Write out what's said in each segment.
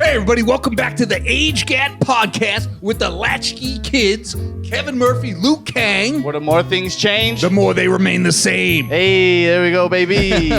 Hey, everybody, welcome back to the Age Gap Podcast with the Latchkey Kids, Kevin Murphy, Luke Kang. Where the more things change, The more they remain the same. hey, there we go, baby.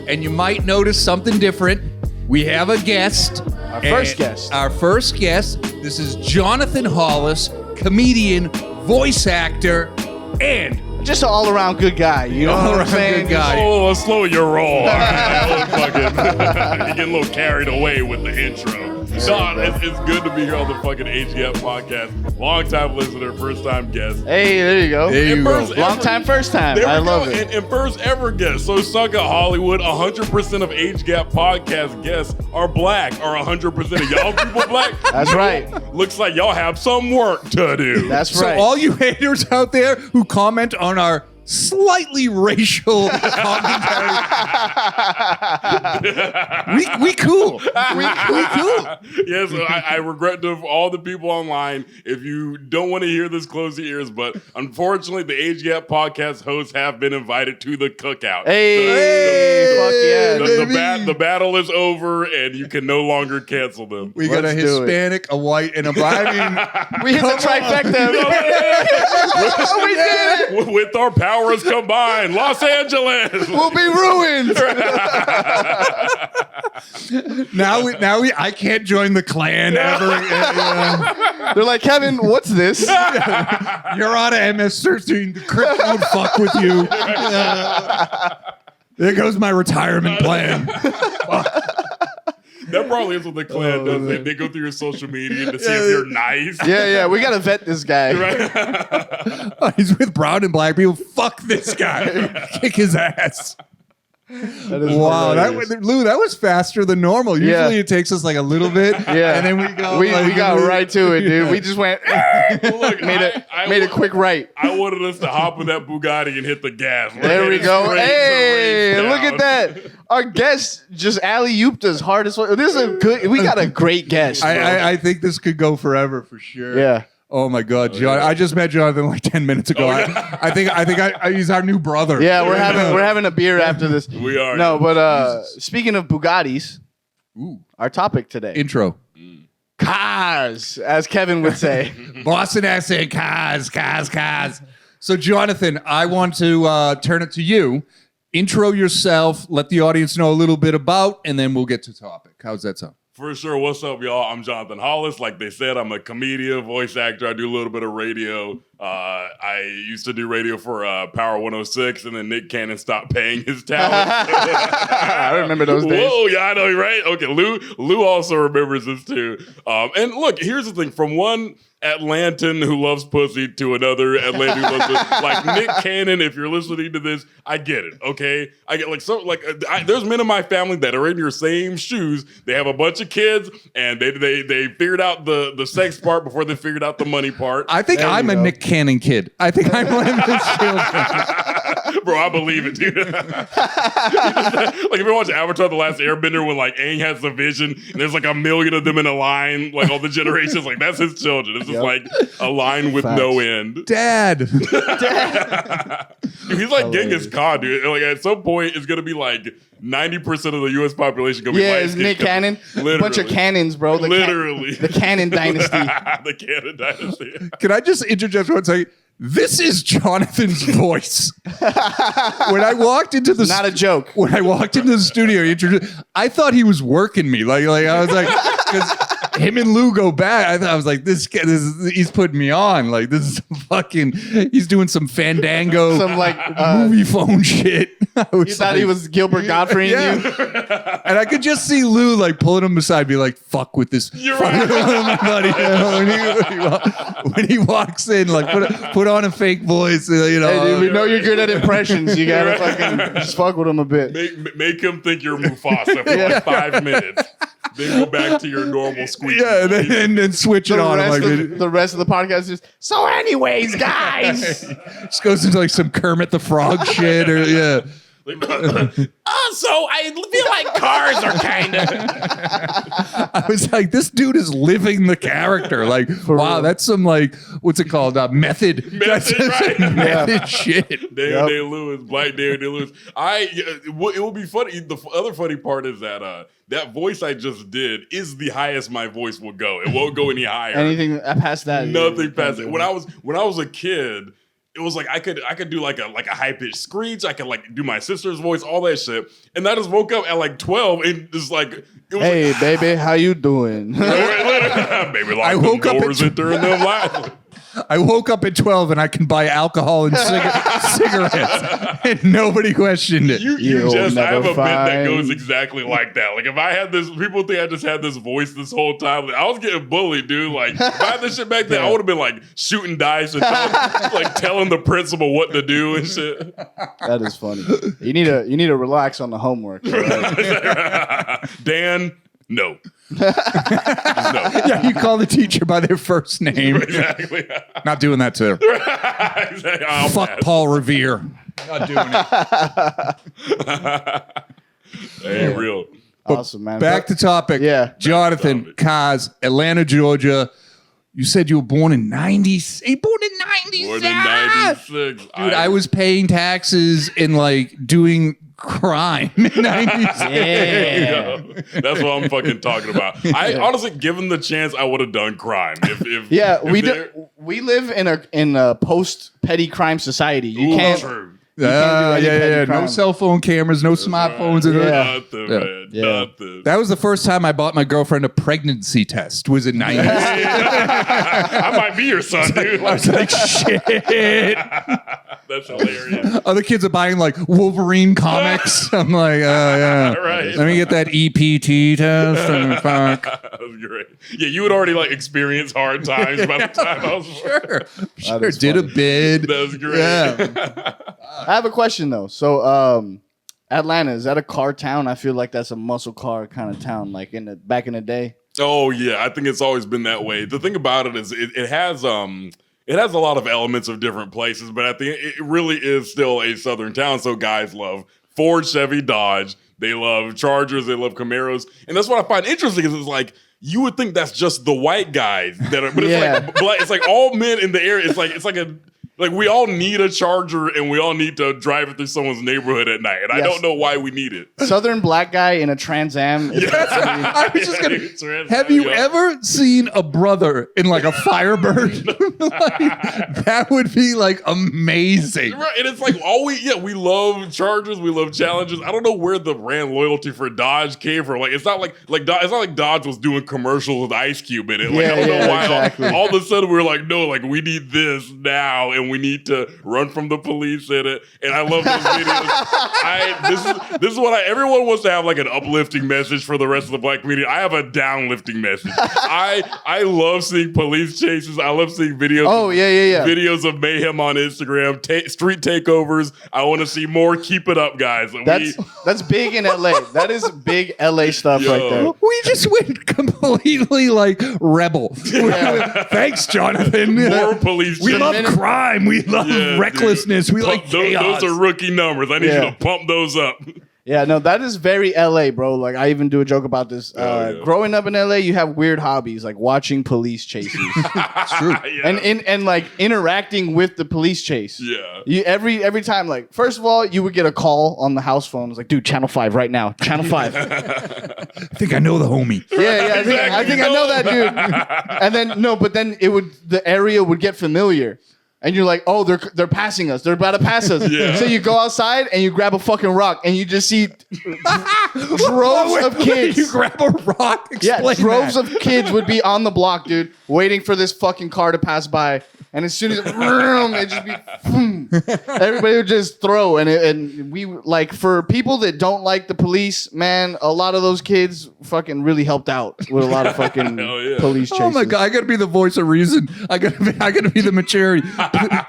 And you might notice something different. We have a guest. Our first guest. Our first guest. This is Jonathon Hollis, comedian, voice actor, and Just an all-around good guy. You know what I'm saying? good guy. Oh, let's slow your roll. All right, you're getting a little carried away with the intro. No, it's good to be here on the fucking HGF podcast. Long-time listener, first-time guest. Hey, there you go. There you go. Long time, first time. There I we love go. it. And first ever guest. So Suck at Hollywood, 100% of Age Gap podcast guests are black. Are 100% of y'all people black? That's right. Looks like y'all have some work to do. That's So right. all you haters out there who comment on our slightly racial commentary, we cool. We cool. Yes, I regret to all the people online. If you don't want to hear this, close your ears. But unfortunately, the Age Gap podcast hosts have been invited to the cookout. Hey, fuck yeah. baby. The battle is over, and you can no longer cancel them. We got a Let's do it. Hispanic, a white, and a black. I mean, We hit the trifecta. We did it. With our powers combined, Los Angeles. We'll be ruined. now we I can't join the Klan ever. They're like, Kevin, what's this? You're on a MS-13. The Crips won't fuck with you. There goes my retirement plan. That probably is what the Klan does. They go through your social media to see if you're nice. Yeah, we gotta vet this guy. Right? Oh, he's with brown and black people. Fuck this guy. Kick his ass. That is Wow, hilarious. Lou, that was faster than normal. Usually Yeah. it takes us like a little bit, Yeah. and then we go. We like, got right to it, dude. Yeah. We just went, Well, look, made a quick right. I wanted us to hop in that Bugatti and hit the gas. We're There we headed go. straight to Hey, race look down. at that. Our guest just alley-ooped us hard as well. This is a good, we got a great guest. Bro. I think this could go forever for sure. Yeah. Oh my God, John! I just met Jonathan like 10 minutes ago. I think he's our new brother. Yeah, we're having a beer after this. We are. No, but speaking of Bugattis, Ooh. our topic today. Intro. Cars, as Kevin would say. Boston accent, cars. So, Jonathan, I want to turn it to you. Intro yourself. Let the audience know a little bit about, and then we'll get to topic. How's that sound? For sure. What's up, y'all? I'm Jonathon Hollis. Like they said, I'm a comedian, voice actor. I do a little bit of radio. I used to do radio for Power 106, and then Nick Cannon stopped paying his talent. I remember those days. Whoa, yeah, I know, right? Okay, Lou also remembers this too. And look, here's the thing: from one Atlantan who loves pussy to another Atlantan who loves pussy, like Nick Cannon. If you're listening to this, I get it. Okay, I get there's men in my family that are in your same shoes. They have a bunch of kids, and they figured out the sex part before they figured out the money part. I think There I'm you a go. Nick Cannon kid. I think I'm one of his children. Bro, I believe it, dude. Like if you watch Avatar: The Last Airbender, when like Aang has the vision, and there's like a million of them in a line, like all the generations, like that's his children. It's just like a line with no end. Dad. Dude, he's like Genghis Khan, dude. Like at some point, it's gonna be like 90% of the U.S. population gonna be Yeah, light it's skinned. Nick Cannon. Literally. A bunch of cannons, bro. Literally. The Cannon dynasty. The Cannon dynasty. Can I just interject one second? This is Jonathan's voice. When I walked into the Not a joke. When I walked into the studio, I thought he was working me. Like I was like, because him and Lou go back. I was like, he's putting me on. Like this is he's doing some Fandango, Some like movie phone shit. you thought he was Gilbert Gottfried. Yeah. And I could just see Lou like pulling him aside, be like, "Fuck with this." You're right. Buddy. When he walks in, like put on a fake voice, Hey, dude, we know you're good at impressions. You gotta fucking just fuck with him a bit. Make him think you're Mufasa for like 5 minutes. Then go back to your normal squeak. Yeah, and then switch it on him. The rest of the podcast is so. Anyways, guys. Just goes into like some Kermit the Frog shit, or yeah. So I feel like cars are kind of. I was like, this dude is living the character. Like, wow, that's some like, what's it called? Method. Right. Method shit. Daniel Day-Lewis, Black Daniel Day-Lewis. It will be funny. The other funny part is that that voice I just did is the highest my voice will go. It won't go any higher. Anything past that? Nothing past it. When I was a kid, it was like I could do like a high pitched screech. I could like do my sister's voice, all that shit. And I just woke up at like 12 and just like it was hey like, baby, how you doing? baby, I woke up doors and turn them lights. I woke up at 12 and I can buy alcohol and cigarettes, and nobody questioned it. I have a bit that goes exactly like that. Like if I had this, people think I just had this voice this whole time. Like, I was getting bullied, dude. Like if I had this shit back then, I would have been like shooting dice and telling the principal what to do and shit. That is funny. You need to relax on the homework. Right? Dan, no. No. Yeah, you call the teacher by their first name. Exactly. Not doing that to her. Exactly. Fuck Paul Revere. Not doing it. Ain't real. Awesome, man. Back to topic. Yeah. Jonathan, Kaz, Atlanta, Georgia. You said you were born in 90s. You born in 96. Born in 96. Dude, I was paying taxes and like doing crime in 96. Yeah. That's what I'm fucking talking about. I honestly, given the chance, I would have done crime. We live in a post petty crime society. You can't. True. Yeah. No cell phone cameras, no smartphones. Nothing, man. Nothing. That was the first time I bought my girlfriend a pregnancy test. Was in 90s. I might be your son, dude. I was like, shit. That's hilarious. Other kids are buying like Wolverine comics. I'm like, oh yeah. Right. Let me get that EPT test. Fuck. That was great. Yeah, you would already like experience hard times by the time I was Sure. Did a bid. That was great. Yeah. I have a question though. So, Atlanta, is that a car town? I feel like that's a muscle car kind of town, like back in the day. Oh yeah, I think it's always been that way. The thing about it is it has a lot of elements of different places, but at the end, it really is still a southern town. So guys love Ford, Chevy, Dodge. They love Chargers. They love Camaros, and that's what I find interesting. Is it's like you would think that's just the white guys that are, but it's like it's like all men in the area. It's like we all need a Charger and we all need to drive it through someone's neighborhood at night. And I don't know why we need it. Southern black guy in a Trans Am. I was just gonna. Have you ever seen a brother in like a Firebird? Like, that would be like amazing. Right, and it's like we love Chargers, we love Challengers. I don't know where the brand loyalty for Dodge came from. Like it's not like Dodge was doing commercials with Ice Cube in it. Like I don't know why exactly. all of a sudden we're like, no, like we need this now, and we need to run from the police in it. And I love those videos. This is what everyone wants to have like an uplifting message for the rest of the black community. I have a downlifting message. I love seeing police chases. I love seeing videos. Videos of mayhem on Instagram, street takeovers. I want to see more. Keep it up, guys. That's big in LA. That is big LA stuff right there. We just went completely like rebel. Thanks, Jonathan. More police. We love crime. We love recklessness. We like chaos. Those are rookie numbers. I need you to pump those up. Yeah, no, that is very LA, bro. Like, I even do a joke about this. Growing up in LA, you have weird hobbies, like watching police chases. It's true. And like interacting with the police chase. Yeah. You every time, like, first of all, you would get a call on the house phone. It's like, dude, Channel 5 right now. Channel 5. I think I know the homie. Yeah, I think I know that dude. And then but then the area would get familiar. And you're like, oh, they're passing us. They're about to pass us. Yeah. So you go outside and you grab a fucking rock and you just see droves of kids. You grab a rock. Explain droves that. of kids would be on the block, dude, waiting for this fucking car to pass by. And as soon as it just be, everybody would just throw. And we like, for people that don't like the police, man, a lot of those kids fucking really helped out with a lot of fucking police chases. Oh my God, I gotta be the voice of reason. I gotta be the maturity.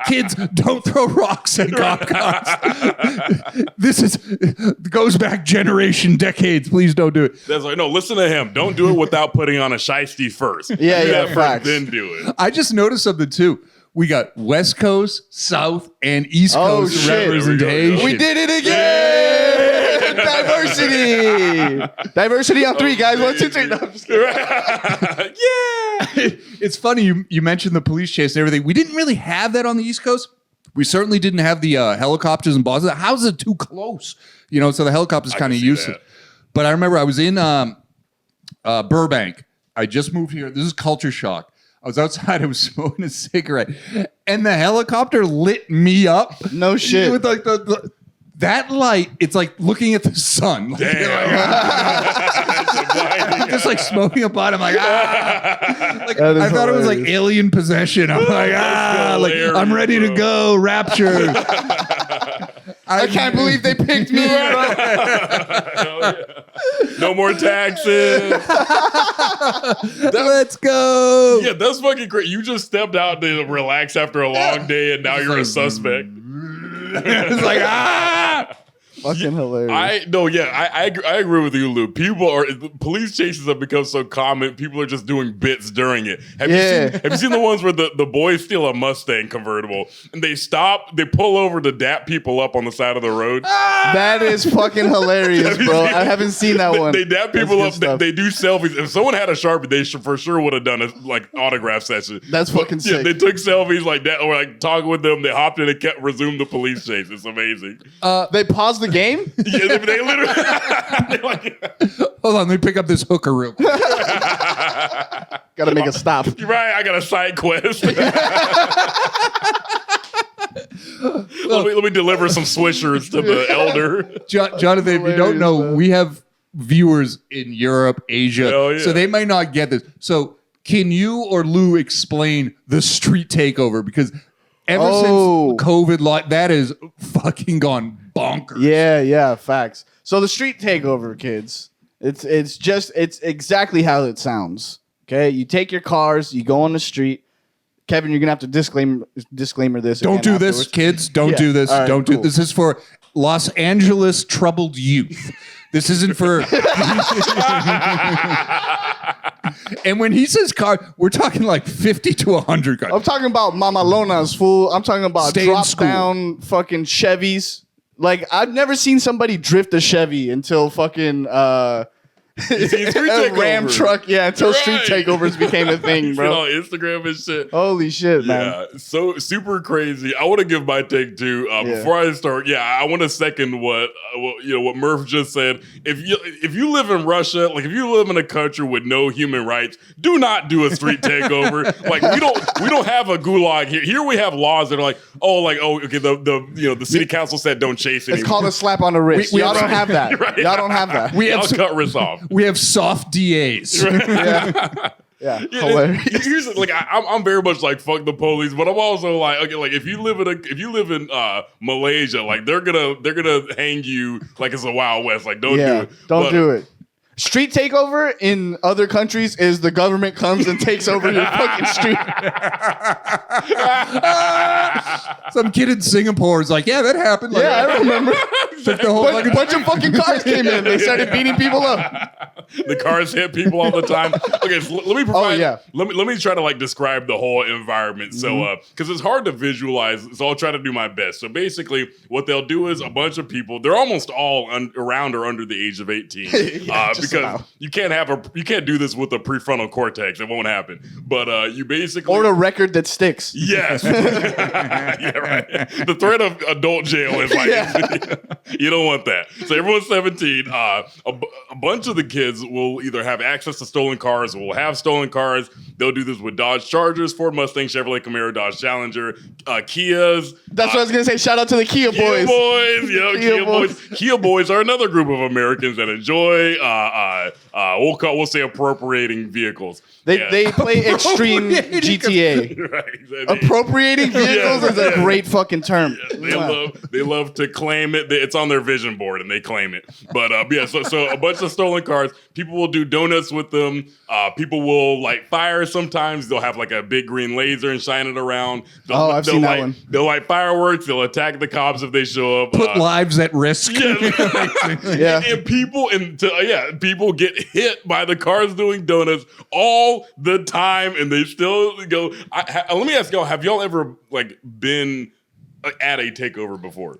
Kids, don't throw rocks at cop cars. This goes back decades. Please don't do it. That's like, no, listen to him. Don't do it without putting on a shiesty first. Facts. Then do it. I just noticed something too. We got West Coast, South, and East Coast representation. We did it again! Diversity on 3, guys. 1, 2, 3. No, I'm just kidding. Yeah. It's funny you mentioned the police chase and everything. We didn't really have that on the East Coast. We certainly didn't have the helicopters in Boston. The houses are too close, so the helicopter's kind of useless. But I remember I was in Burbank. I just moved here. This is culture shock. I was outside. I was smoking a cigarette, and the helicopter lit me up. No shit. With like that light, it's like looking at the sun. Like, just like smoking a blunt. I'm like, Like, I thought it was like alien possession. I'm like, I'm ready to go. Rapture. I can't believe they picked me up. No more taxes. Let's go. Yeah, that's fucking great. You just stepped out to relax after a long day, and now you're a suspect. It's like, Fucking hilarious. I agree with you, Lou. Police chases have become so common. People are just doing bits during it. Have you seen the ones where the boys steal a Mustang convertible and they stop, they pull over to dap people up on the side of the road? That is fucking hilarious, bro. I haven't seen that one. They dap people up. They do selfies. If someone had a Sharpie, they for sure would have done a autograph session. That's fucking sick. Yeah, they took selfies like that, or like talking with them. They hopped in and resumed the police chase. It's amazing. They paused the game? Yeah, they literally. Hold on, let me pick up this hooker real quick. Gotta make a stop. You're right. I got a side quest. let me deliver some Swishers to the elder. Jonathan, if you don't know, we have viewers in Europe, Asia, so they might not get this. So can you or Lou explain the street takeover? Because ever since COVID, that is fucking gone bonkers. Yeah, facts. So the street takeover, kids, it's exactly how it sounds. Okay, you take your cars, you go on the street. Kevin, you're gonna have to disclaimer this. Don't do this, kids. Don't do this. Right, don't do this. Is for Los Angeles troubled youth. This isn't for. And when he says car, we're talking like 50 to 100 cars. I'm talking about Mamalonas, fool. I'm talking about drop down fucking Chevys. Like, I've never seen somebody drift a Chevy until fucking a Ram truck. Yeah, until street takeovers became a thing, bro. On Instagram and shit. Holy shit, man. Yeah, so super crazy. I want to give my take too. Before I start, I want to second what Murph just said. If you live in Russia, like if you live in a country with no human rights, do not do a street takeover. Like we don't have a gulag here. Here we have laws that are like, the city council said don't chase anymore. It's called a slap on the wrist. Y'all don't have that. Right. Y'all don't have that. We have cut wrists off. We have soft DAs. Yeah, hilarious. Here's like I'm very much like fuck the police, but I'm also like, okay, like if you live in Malaysia, like they're gonna hang you like it's a Wild West. Like don't do it. Don't do it. Street takeover in other countries is the government comes and takes over your fucking street. Some kid in Singapore is like, yeah, that happened. Like, I remember. The whole bunch of fucking cars came in. They started beating people up. The cars hit people all the time. Okay, so let me provide. Let me try to like describe the whole environment. So, because it's hard to visualize, so I'll try to do my best. So basically, what they'll do is a bunch of people. They're almost all around or under the age of 18. Because you can't do this with a prefrontal cortex. It won't happen. But you basically or a record that sticks. Yes. Yeah, right. The threat of adult jail is like you don't want that. So everyone's 17. A bunch of the kids will either have access to stolen cars or will have stolen cars. They'll do this with Dodge Chargers, Ford Mustang, Chevrolet Camaro, Dodge Challenger, Kias. That's what I was gonna say. Shout out to the Kia boys. Kia boys. Kia boys are another group of Americans that enjoy we'll say appropriating vehicles. They play extreme GTA. Right. Appropriating vehicles is a great fucking term. Yeah, they love to claim it. It's on their vision board and they claim it. But so a bunch of stolen cars. People will do donuts with them. People will light fires sometimes. They'll have like a big green laser and shine it around. I've seen that one. They'll light fireworks. They'll attack the cops if they show up. Put lives at risk. And people get hit by the cars doing donuts all the time, and they still go. Let me ask y'all: have y'all ever like been at a takeover before?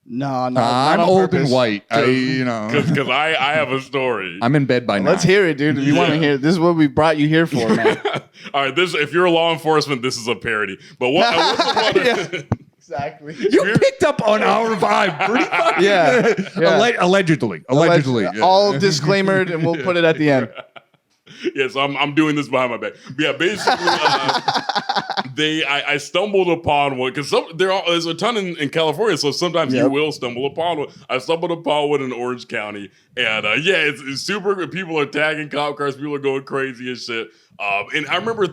No, I'm not on old purpose. and white. Because I have a story. I'm in bed by now. Let's hear it, dude. If you want to hear it, this is what we brought you here for, man. All right, if you're law enforcement, this is a parody. But Yeah. Exactly. You picked up on our vibe pretty fucking Yeah. good. Yeah. Allegedly. All disclaimered, and we'll put it at the end. Yes, I'm doing this behind my back. But yeah, basically, I stumbled upon one because there's a ton in California, so sometimes you will stumble upon one. I stumbled upon one in Orange County, and it's super good. People are tagging cop cars, people are going crazy and shit. And I remember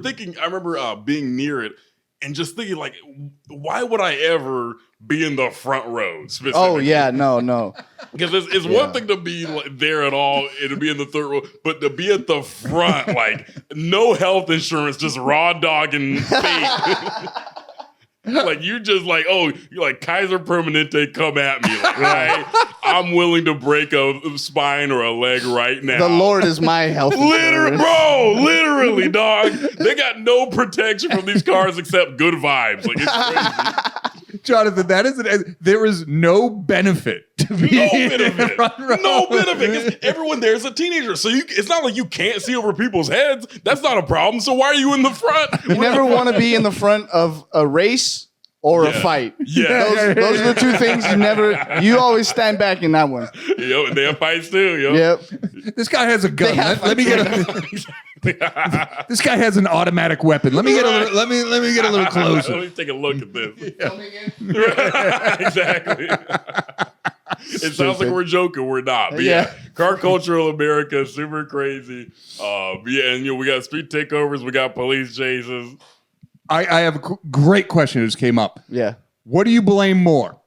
being near it and just thinking, like, why would I ever be in the front row specifically? Oh, yeah. No. Because it's one thing to be there at all and to be in the third row, but to be at the front, like, no health insurance, just raw dogging fate. Like, you just like, you're like, Kaiser Permanente, come at me. Like, right? I'm willing to break a spine or a leg right now. The Lord is my health insurance. Literally, dog. They got no protection from these cars except good vibes. Like, it's crazy. Jonathan, there is no benefit to be in the front row. No benefit. Because everyone there is a teenager. So it's not like you can't see over people's heads. That's not a problem. So why are you in the front? You never want to be in the front of a race or a fight. Yeah. Those are the two things you always stand back in that one. Yo, and they have fights too. Yo. Yep. This guy has a gun. Let me get this guy has an automatic weapon. Let me get a little. Let me get a little closer. Let me take a look at this. Exactly. It sounds like we're joking. We're not. But yeah, car cultural America, super crazy. And we got street takeovers. We got police chases. I have a great question that just came up. Yeah. What do you blame more?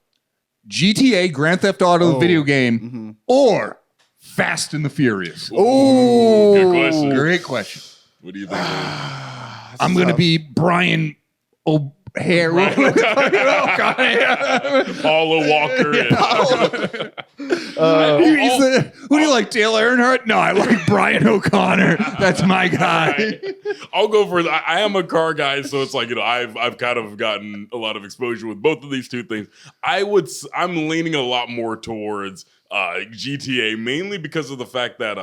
GTA, Grand Theft Auto, the video game, or Fast and the Furious? Ooh. Good question. Great question. What do you think? I'm going to be Brian O'Hare. Paula Walker. Who do you like, Dale Earnhardt? No, I like Brian O'Connor. That's my guy. I'll go for I am a car guy, so it's like, I've kind of gotten a lot of exposure with both of these two things. I'm leaning a lot more towards GTA, mainly because of the fact that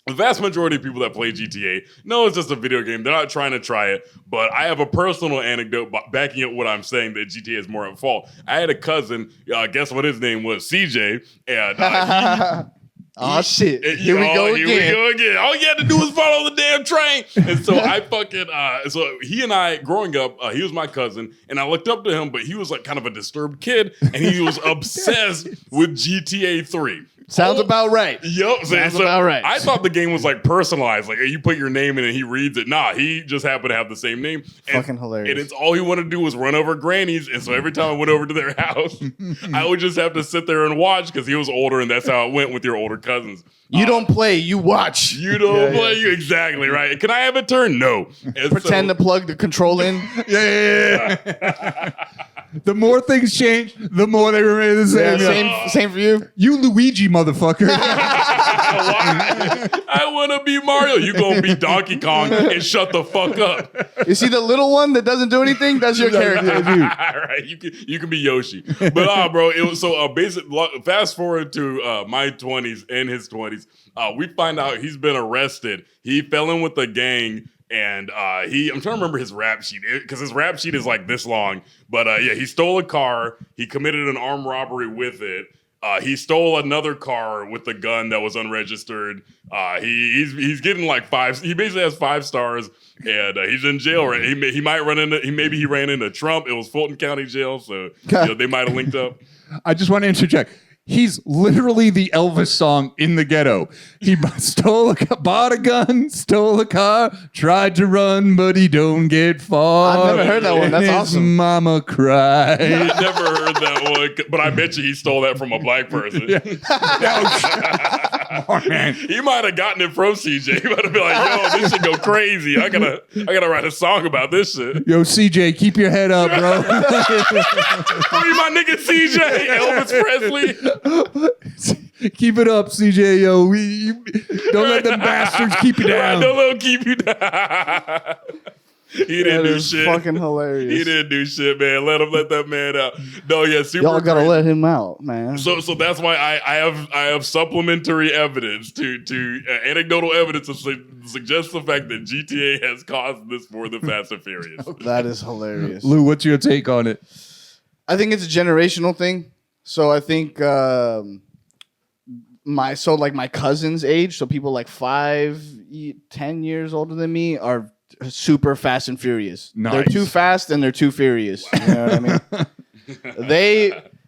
the vast majority of people that play GTA know it's just a video game. They're not trying to try it. But I have a personal anecdote backing up what I'm saying that GTA is more at fault. I had a cousin, guess what his name was? CJ. And oh, shit. Here we go again. All you had to do was follow the damn train. And so I fucking, so he and I, growing up, he was my cousin, and I looked up to him, but he was like kind of a disturbed kid, and he was obsessed with GTA 3. Sounds about right. Yup. Sounds about right. I thought the game was like personalized. Like, you put your name in and he reads it. Nah, he just happened to have the same name. Fucking hilarious. And it's all he wanted to do was run over grannies. And so every time I went over to their house, I would just have to sit there and watch because he was older, and that's how it went with your older cousins. You don't play, you watch. You don't play. You exactly right. Can I have a turn? No. And pretend to plug the control in. Yeah. The more things change, the more they remain the same. Yeah, same for you. You Luigi, motherfucker. I want to be Mario. You gonna be Donkey Kong and shut the fuck up. You see the little one that doesn't do anything? That's your character. All right, you can be Yoshi. But bro, it was so basic. Fast forward to my 20s and his 20s. We find out he's been arrested. He fell in with a gang. And I'm trying to remember his rap sheet because his rap sheet is like this long. But he stole a car. He committed an armed robbery with it. He stole another car with a gun that was unregistered. He's getting like 5. He basically has 5 stars, and he's in jail. Right? He might run into. Maybe he ran into Trump. It was Fulton County Jail, so they might have linked up. I just want to interject. He's literally the Elvis song in the ghetto. He bought a gun, stole a car, tried to run, but he don't get far. I've never heard that one. That's awesome. His mama cried. I never heard that one, but I bet you he stole that from a black person. Oh, man. He might have gotten it from CJ. He might have been like, "Yo, this should go crazy. I gotta write a song about this shit." Yo, CJ, keep your head up, bro. Free my nigga CJ, Elvis Presley. Keep it up, CJ. Yo, don't let them bastards keep you down. Right, don't let them keep you down. He didn't do is shit. fucking hilarious. He didn't do shit, man. Let that man out. No, yeah, super. Y'all gotta crazy. let him out, man. So that's why I have supplementary evidence to anecdotal evidence to suggest the fact that GTA has caused this for the Fast and Furious. That is hilarious. Lou, what's your take on it? I think it's a generational thing. So I think my cousin's age, so people like 10 years older than me are super fast and furious. Nice. They're too fast and they're too furious. You know what I mean?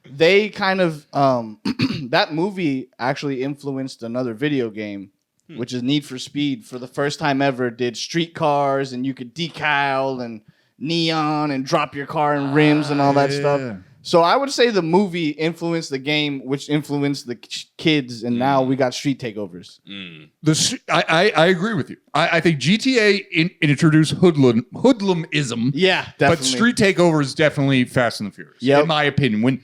They kind of that movie actually influenced another video game, which is Need for Speed. For the first time ever, did street cars and you could decal and neon and drop your car in rims and all that stuff. So I would say the movie influenced the game, which influenced the kids, and now we got street takeovers. I agree with you. I think GTA introduced hoodlumism. Yeah, definitely. But street takeover is definitely Fast and the Furious, in my opinion. When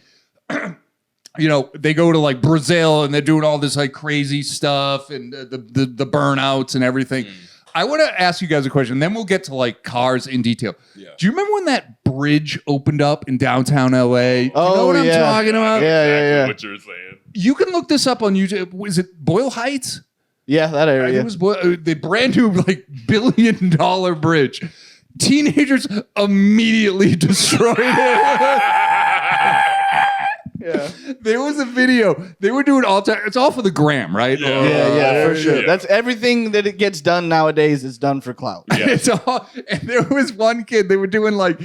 they go to like Brazil and they're doing all this like crazy stuff and the burnouts and everything. I want to ask you guys a question, then we'll get to like cars in detail. Yeah. Do you remember when that bridge opened up in downtown LA? Do you know what I'm talking about? Yeah. What you're saying. You can look this up on YouTube. Is it Boyle Heights? Yeah, that area. It was the brand new like $1 billion bridge. Teenagers immediately destroyed it. Yeah. There was a video. They were doing all time. It's all for the gram, right? Yeah, for sure. Yeah. That's everything that it gets done nowadays is done for clout. Yeah. It's all, and there was one kid, they were doing like,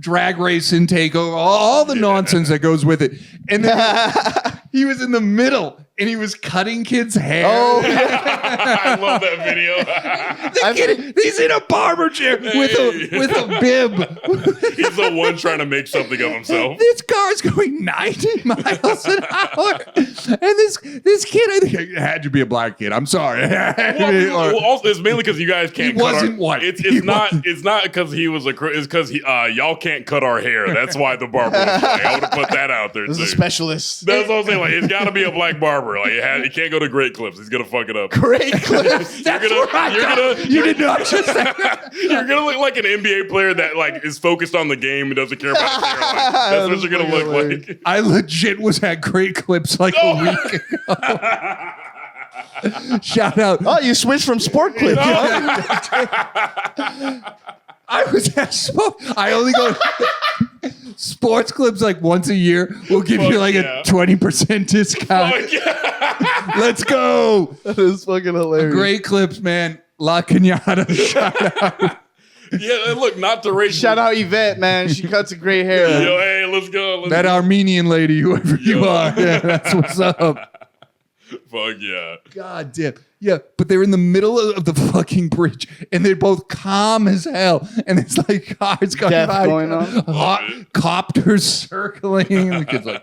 drag racing, takeover, all the nonsense that goes with it. And then he was in the middle and he was cutting kids' hair. Oh, I love that video. The kid, he's in a barber chair with a bib. He's the one trying to make something of himself. This car's going 90 miles an hour. And this kid, I think it had to be a black kid. I'm sorry. Also, it's mainly because you guys can't he cut wasn't white. It's not because he was it's because y'all can't cut our hair. That's why the barber was black. I would have put that out there, this too. is a specialist. That's what I'm saying. Like, it's got to be a black barber. Like, he can't go to Great Clips. He's gonna fuck it up. Great Clips. You did not just say that. You're gonna look like an NBA player that like is focused on the game and doesn't care about his hair. Like, that's what you're gonna look like. I legit was at Great Clips like a week ago. Shout out. Oh, you switched from Sport Clips. I was at I only go sports clips like once a year. We'll give you like a 20% discount. Let's go. That is fucking hilarious. Great Clips, man. La Cañada. Shout out. Yeah, and look, not to raise. Shout out Yvette, man. She cuts a great hair. Yo, hey, let's go. That Armenian lady, whoever you are. Yeah, that's what's up. Fuck yeah. God damn. Yeah, but they're in the middle of the fucking bridge and they're both calm as hell. And it's like cars Death going on. Copters circling. And the kid's like,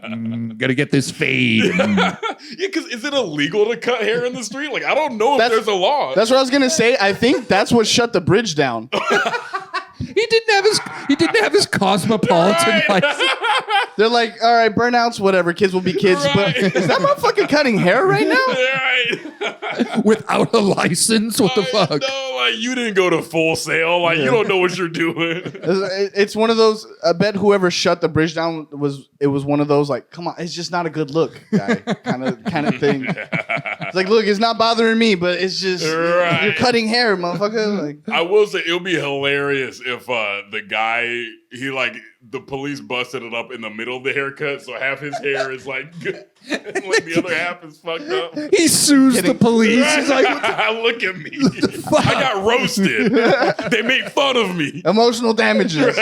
gotta get this fade. Yeah, because is it illegal to cut hair in the street? Like, I don't know if there's a law. That's what I was gonna say. I think that's what shut the bridge down. He didn't have his cosmopolitan license. They're like, all right, burnouts, whatever. Kids will be kids. Right. But is that motherfucker cutting hair right now? Right. Without a license? What the fuck? No, like you didn't go to Full Sail. Like you don't know what you're doing. It's one of those. I bet whoever shut the bridge down was one of those like, come on, it's just not a good look, guy, kind of thing. It's like, look, it's not bothering me, but it's just you're cutting hair, motherfucker. Like, I will say it'll be hilarious if the guy the police busted it up in the middle of the haircut, so half his hair is like good, and like the other half is fucked up. He sues the police. He's like, look at me. I got roasted. They made fun of me. Emotional damages.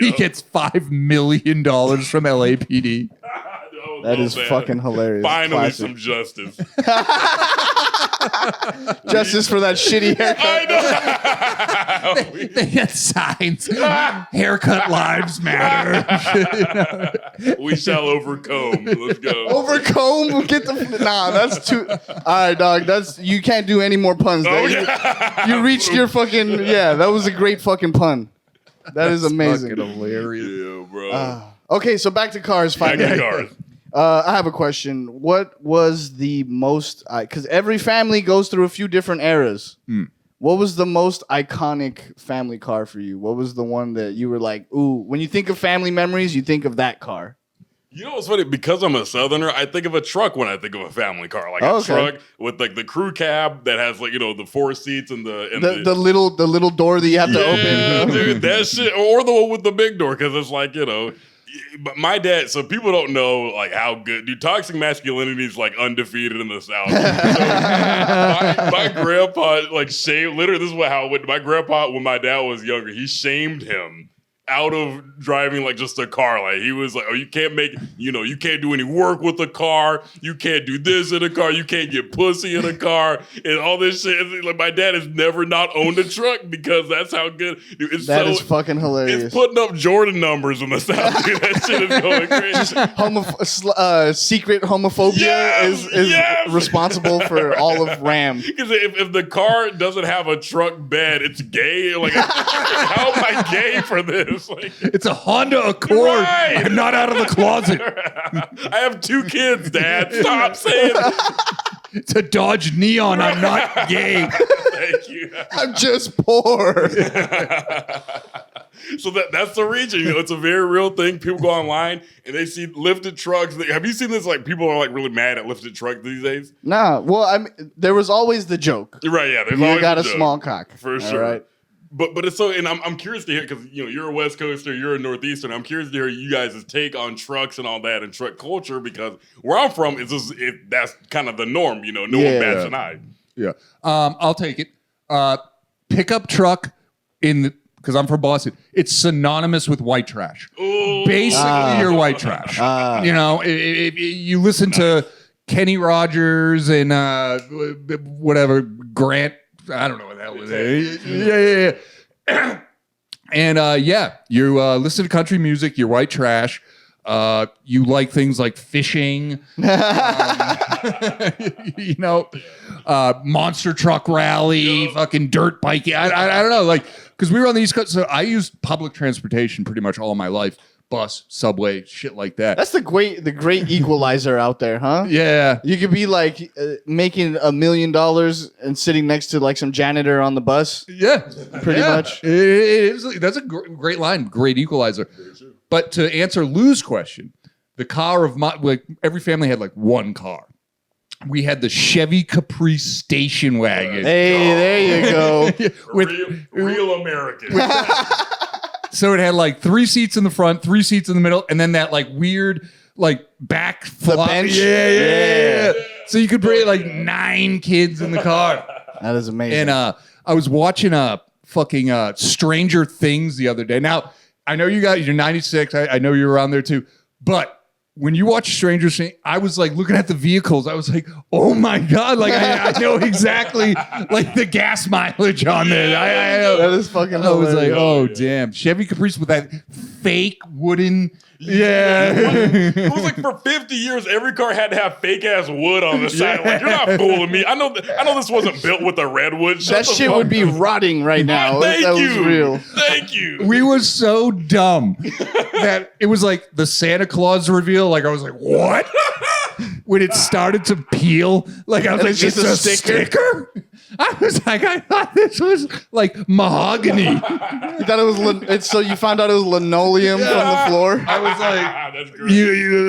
He gets $5 million from LAPD. That is fucking hilarious. Finally, Classic. some justice. Justice for that shitty haircut. I know. They had signs. Haircut lives matter. We shall overcome. Let's go. Overcomb? Get the that's too. All right, dog. You can't do any more puns. There. You reached your fucking that was a great fucking pun. That's amazing. Fucking hilarious. Yeah, bro. Okay, so back to cars. Back to cars. I have a question. What was the most? Because every family goes through a few different eras. What was the most iconic family car for you? What was the one that you were like, ooh, when you think of family memories, you think of that car? You know what's funny? Because I'm a Southerner, I think of a truck when I think of a family car, like a truck with like the crew cab that has like the 4 seats and the little door that you have to open. Dude, that shit, or the one with the big door, because it's like But my dad, so people don't know like how good, dude. Toxic masculinity is like undefeated in the South. So my grandpa like shamed. Literally, this is how it went. My grandpa, when my dad was younger, he shamed him out of driving like just a car. Like he was like, oh, you can't make, you can't do any work with a car. You can't do this in a car. You can't get pussy in a car and all this shit. Like my dad has never not owned a truck because that's how good. Dude, that is fucking hilarious. It's putting up Jordan numbers in the South. Dude, that shit is going crazy. Secret homophobia is responsible for all of Ram. Because if the car doesn't have a truck bed, it's gay. Like, how am I gay for this? Like, it's a Honda Accord. Right. I'm not out of the closet. I have 2 kids, Dad. Stop saying it. It's a Dodge Neon. I'm not gay. Thank you. I'm just poor. So that's the region. It's a very real thing. People go online and they see lifted trucks. Have you seen this? Like people are like really mad at lifted trucks these days. Nah. Well, I mean, there was always the joke. Right? Yeah. You got a small cock for sure. All right. But it's so, and I'm curious to hear, because you're a West Coaster, you're a Northeastern. I'm curious to hear you guys' take on trucks and all that and truck culture, because where I'm from is that's kind of the norm. No one bats an eye. Yeah, I'll take it. Pickup truck because I'm from Boston. It's synonymous with white trash. Ooh. Basically, you're white trash. You listen to Kenny Rogers and whatever Grant. I don't know what the hell was it. Yeah. And you listen to country music, you're white trash. You like things like fishing, monster truck rally, fucking dirt biking. I don't know, like, because we were on the East Coast, so I used public transportation pretty much all my life. Bus, subway, shit like that. That's the great equalizer out there, huh? Yeah. You could be like making $1 million and sitting next to like some janitor on the bus. Yeah. Pretty much. It is. That's a great line. Great equalizer. But to answer Lou's question, the car of every family had like one car. We had the Chevy Caprice station wagon. Hey, there you go. real American. So it had like 3 seats in the front, 3 seats in the middle, and then that like weird like back flop. bench? Yeah. So you could bring like 9 kids in the car. That is amazing. And I was watching fucking Stranger Things the other day. Now, I know you guys, you're 96. I know you're around there too. But when you watch Stranger Things, I was like looking at the vehicles. I was like, oh my God. Like I know exactly like the gas mileage on there. I know. That is fucking I was like, hilarious. oh damn. Chevy Caprice with that fake wooden. It was like for 50 years, every car had to have fake ass wood on the side. Like, you're not fooling me. I know this wasn't built with a redwood. That shit would be rotting right now. Thank that you. was real. Thank you. We were so dumb that it was like the Santa Claus reveal. Like I was like, what? When it started to peel, like I was like, It's just it's a sticker? I was like, I thought this was like mahogany. You thought it was so you found out it was linoleum from the floor. I was like, that's great.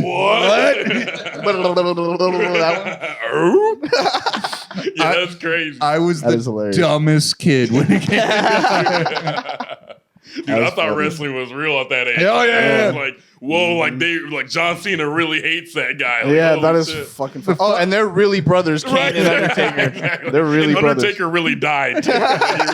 What? That's crazy. I was That is the hilarious. dumbest kid when it came to Dude, I thought wrestling was real at that age. Oh, yeah. I was like, whoa, like John Cena really hates that guy. Like, Yeah, holy that is shit. fucking fun. Oh, and they're really brothers, Kane and Undertaker. Exactly. They're really and brothers. Undertaker really died. Too. He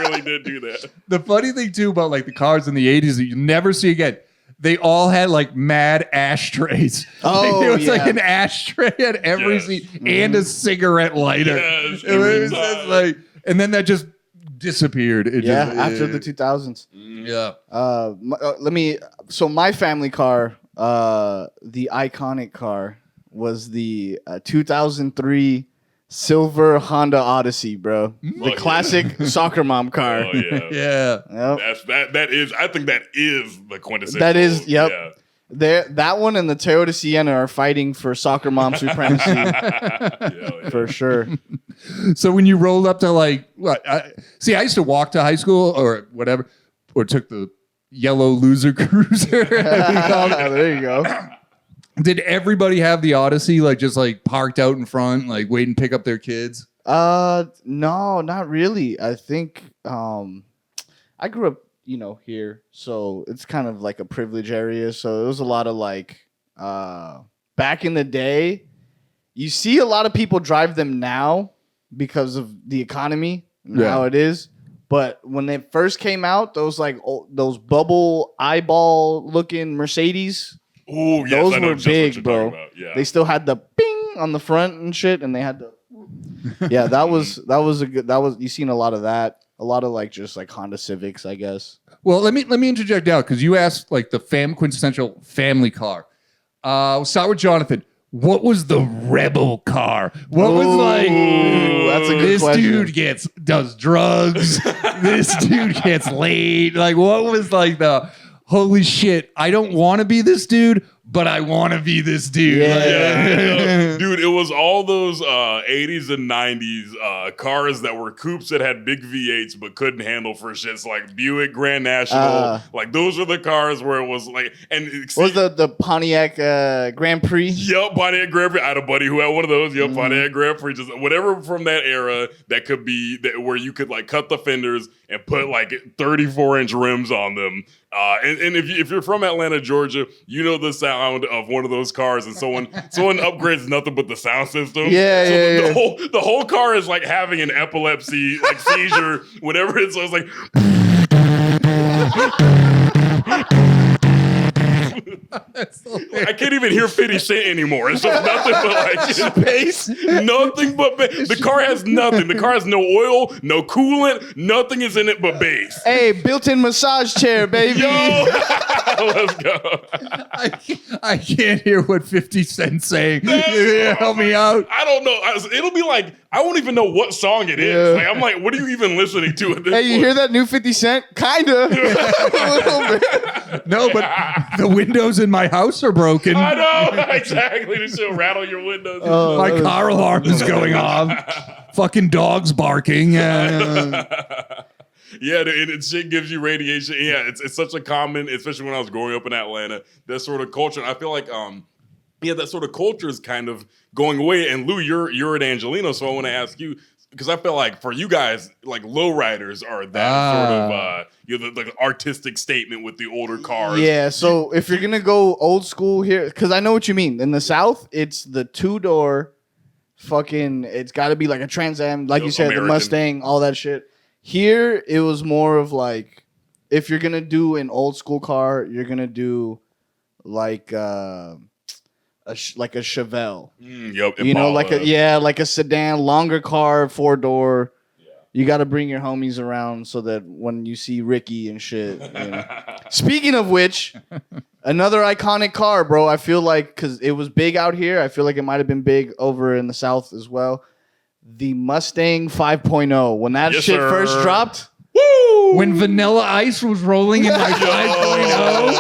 really did do that. The funny thing too about like the cars in the 80s that you never see again, they all had like mad ashtrays. Oh, Like, there was like yeah. an ashtray at every Yes. seat and a cigarette lighter. Yes, It was every just time. like, and then that just disappeared. It Yeah, just, after the 2000s. yeah. So my family car, the iconic car was the 2003 silver Honda Odyssey, bro. The yeah. classic soccer mom car. Oh yeah. Yeah. Yep. That is. I think that is the quintessential. That is, yep. Yeah. That one and the Toyota Sienna are fighting for soccer mom supremacy Yeah. for sure. So when you rolled up to like, what? I used to walk to high school or whatever, or took the yellow loser cruiser. There you go. Did everybody have the Odyssey like just like parked out in front, like waiting to pick up their kids? No, not really. I think I grew up, here, so it's kind of like a privilege area. So it was a lot of like back in the day. You see a lot of people drive them now because of the economy and how it is. But when they first came out, those bubble eyeball looking Mercedes. Oh, yes, those I know were just what big, you're bro. talking about. Yeah. They still had the bing on the front and shit, and they had the that was you seen a lot of that. A lot of like just like Honda Civics, I guess. Well, let me interject out because you asked like the quintessential family car. We'll start with Jonathan. What was the rebel car? What was like? That's a good this question. dude does drugs. This dude gets laid. Like, what was like the holy shit? I don't want to be this dude, but I want to be this dude. Yeah. Like, Yeah. Dude, it was all those 80s and 90s cars that were coupes that had big V8s but couldn't handle for shit. So like Buick Grand National, like those are the cars where it was like, and What was the Pontiac Grand Prix? Yup, Pontiac Grand Prix. I had a buddy who had one of those. Yup, Pontiac Grand Prix. Just whatever from that era that could be where you could like cut the fenders and put like 34-inch rims on them. And if you're from Atlanta, Georgia, you know the sound of one of those cars, and someone upgrades nothing but the sound system. The whole car is like having an epilepsy like seizure whenever it's like. I can't even hear 50 Cent anymore. It's just nothing but like space. Nothing but bass. The car has nothing. The car has no oil, no coolant. Nothing is in it but bass. Hey, built-in massage chair, baby. Yo, let's go. I can't hear what 50 Cent's saying. Help me out. I don't know. It'll be like I won't even know what song it is. Yeah. Like, I'm like, what are you even listening to at this Hey, you point? hear that new 50 Cent? Kinda. A little bit. No, but the windows in my house are broken. I know exactly. This will rattle your windows. My car alarm is going off. Fucking dogs barking. Yeah, and shit gives you radiation. Yeah, it's such a common, especially when I was growing up in Atlanta, that sort of culture. And I feel like, that sort of culture is kind of going away. And Lou, you're at Angelino, so I want to ask you, because I feel like for you guys, like lowriders are that sort of the artistic statement with the older cars. Yeah, so if you're gonna go old school here, because I know what you mean. In the South, it's the 2-door, fucking. It's got to be like a Trans Am, like you said, American. the Mustang, all that shit. Here, it was more of like, if you're gonna do an old school car, you're gonna do like like a Chevelle. Yep, You know, Impala. like a sedan, longer car, 4-door. Yeah. You got to bring your homies around so that when you see Ricky and shit. Speaking of which, another iconic car, bro. I feel like because it was big out here, I feel like it might have been big over in the South as well. The Mustang 5.0. When that shit first dropped. Woo! When Vanilla Ice was rolling in my 5.0.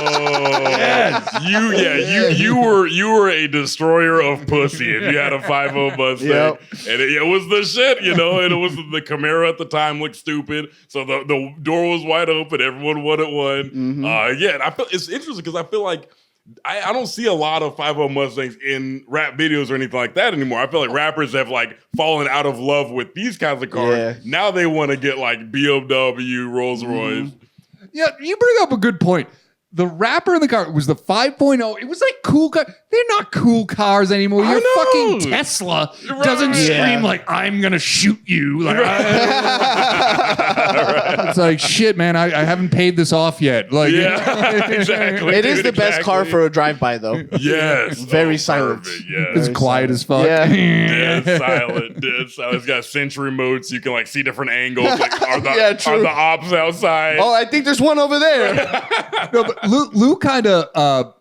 Yes. You were a destroyer of pussy if you had a 5.0 Mustang. Yep. And it was the shit, and it was the Camaro at the time looked stupid. So the door was wide open. Everyone wanted one. Mm-hmm. And I feel it's interesting because I feel like I don't see a lot of 5.0 Mustangs in rap videos or anything like that anymore. I feel like rappers have like fallen out of love with these kinds of cars. Yeah. Now they want to get like BMW, Rolls Royce. Yeah, you bring up a good point. The rapper in the car was the 5.0. It was like cool car. They're not cool cars anymore. Your fucking Tesla doesn't scream like, I'm going to shoot you. Like, It's like, shit, man, I haven't paid this off yet. Like, Yeah, exactly. It is the best car for a drive-by, though. Yes. Very silent. Perfect, yes. it's quiet as fuck. Yeah. Dead silent. It's got sensory modes. You can like see different angles. Like, are the ops outside? Oh, I think there's one over there. No, but Lou kind of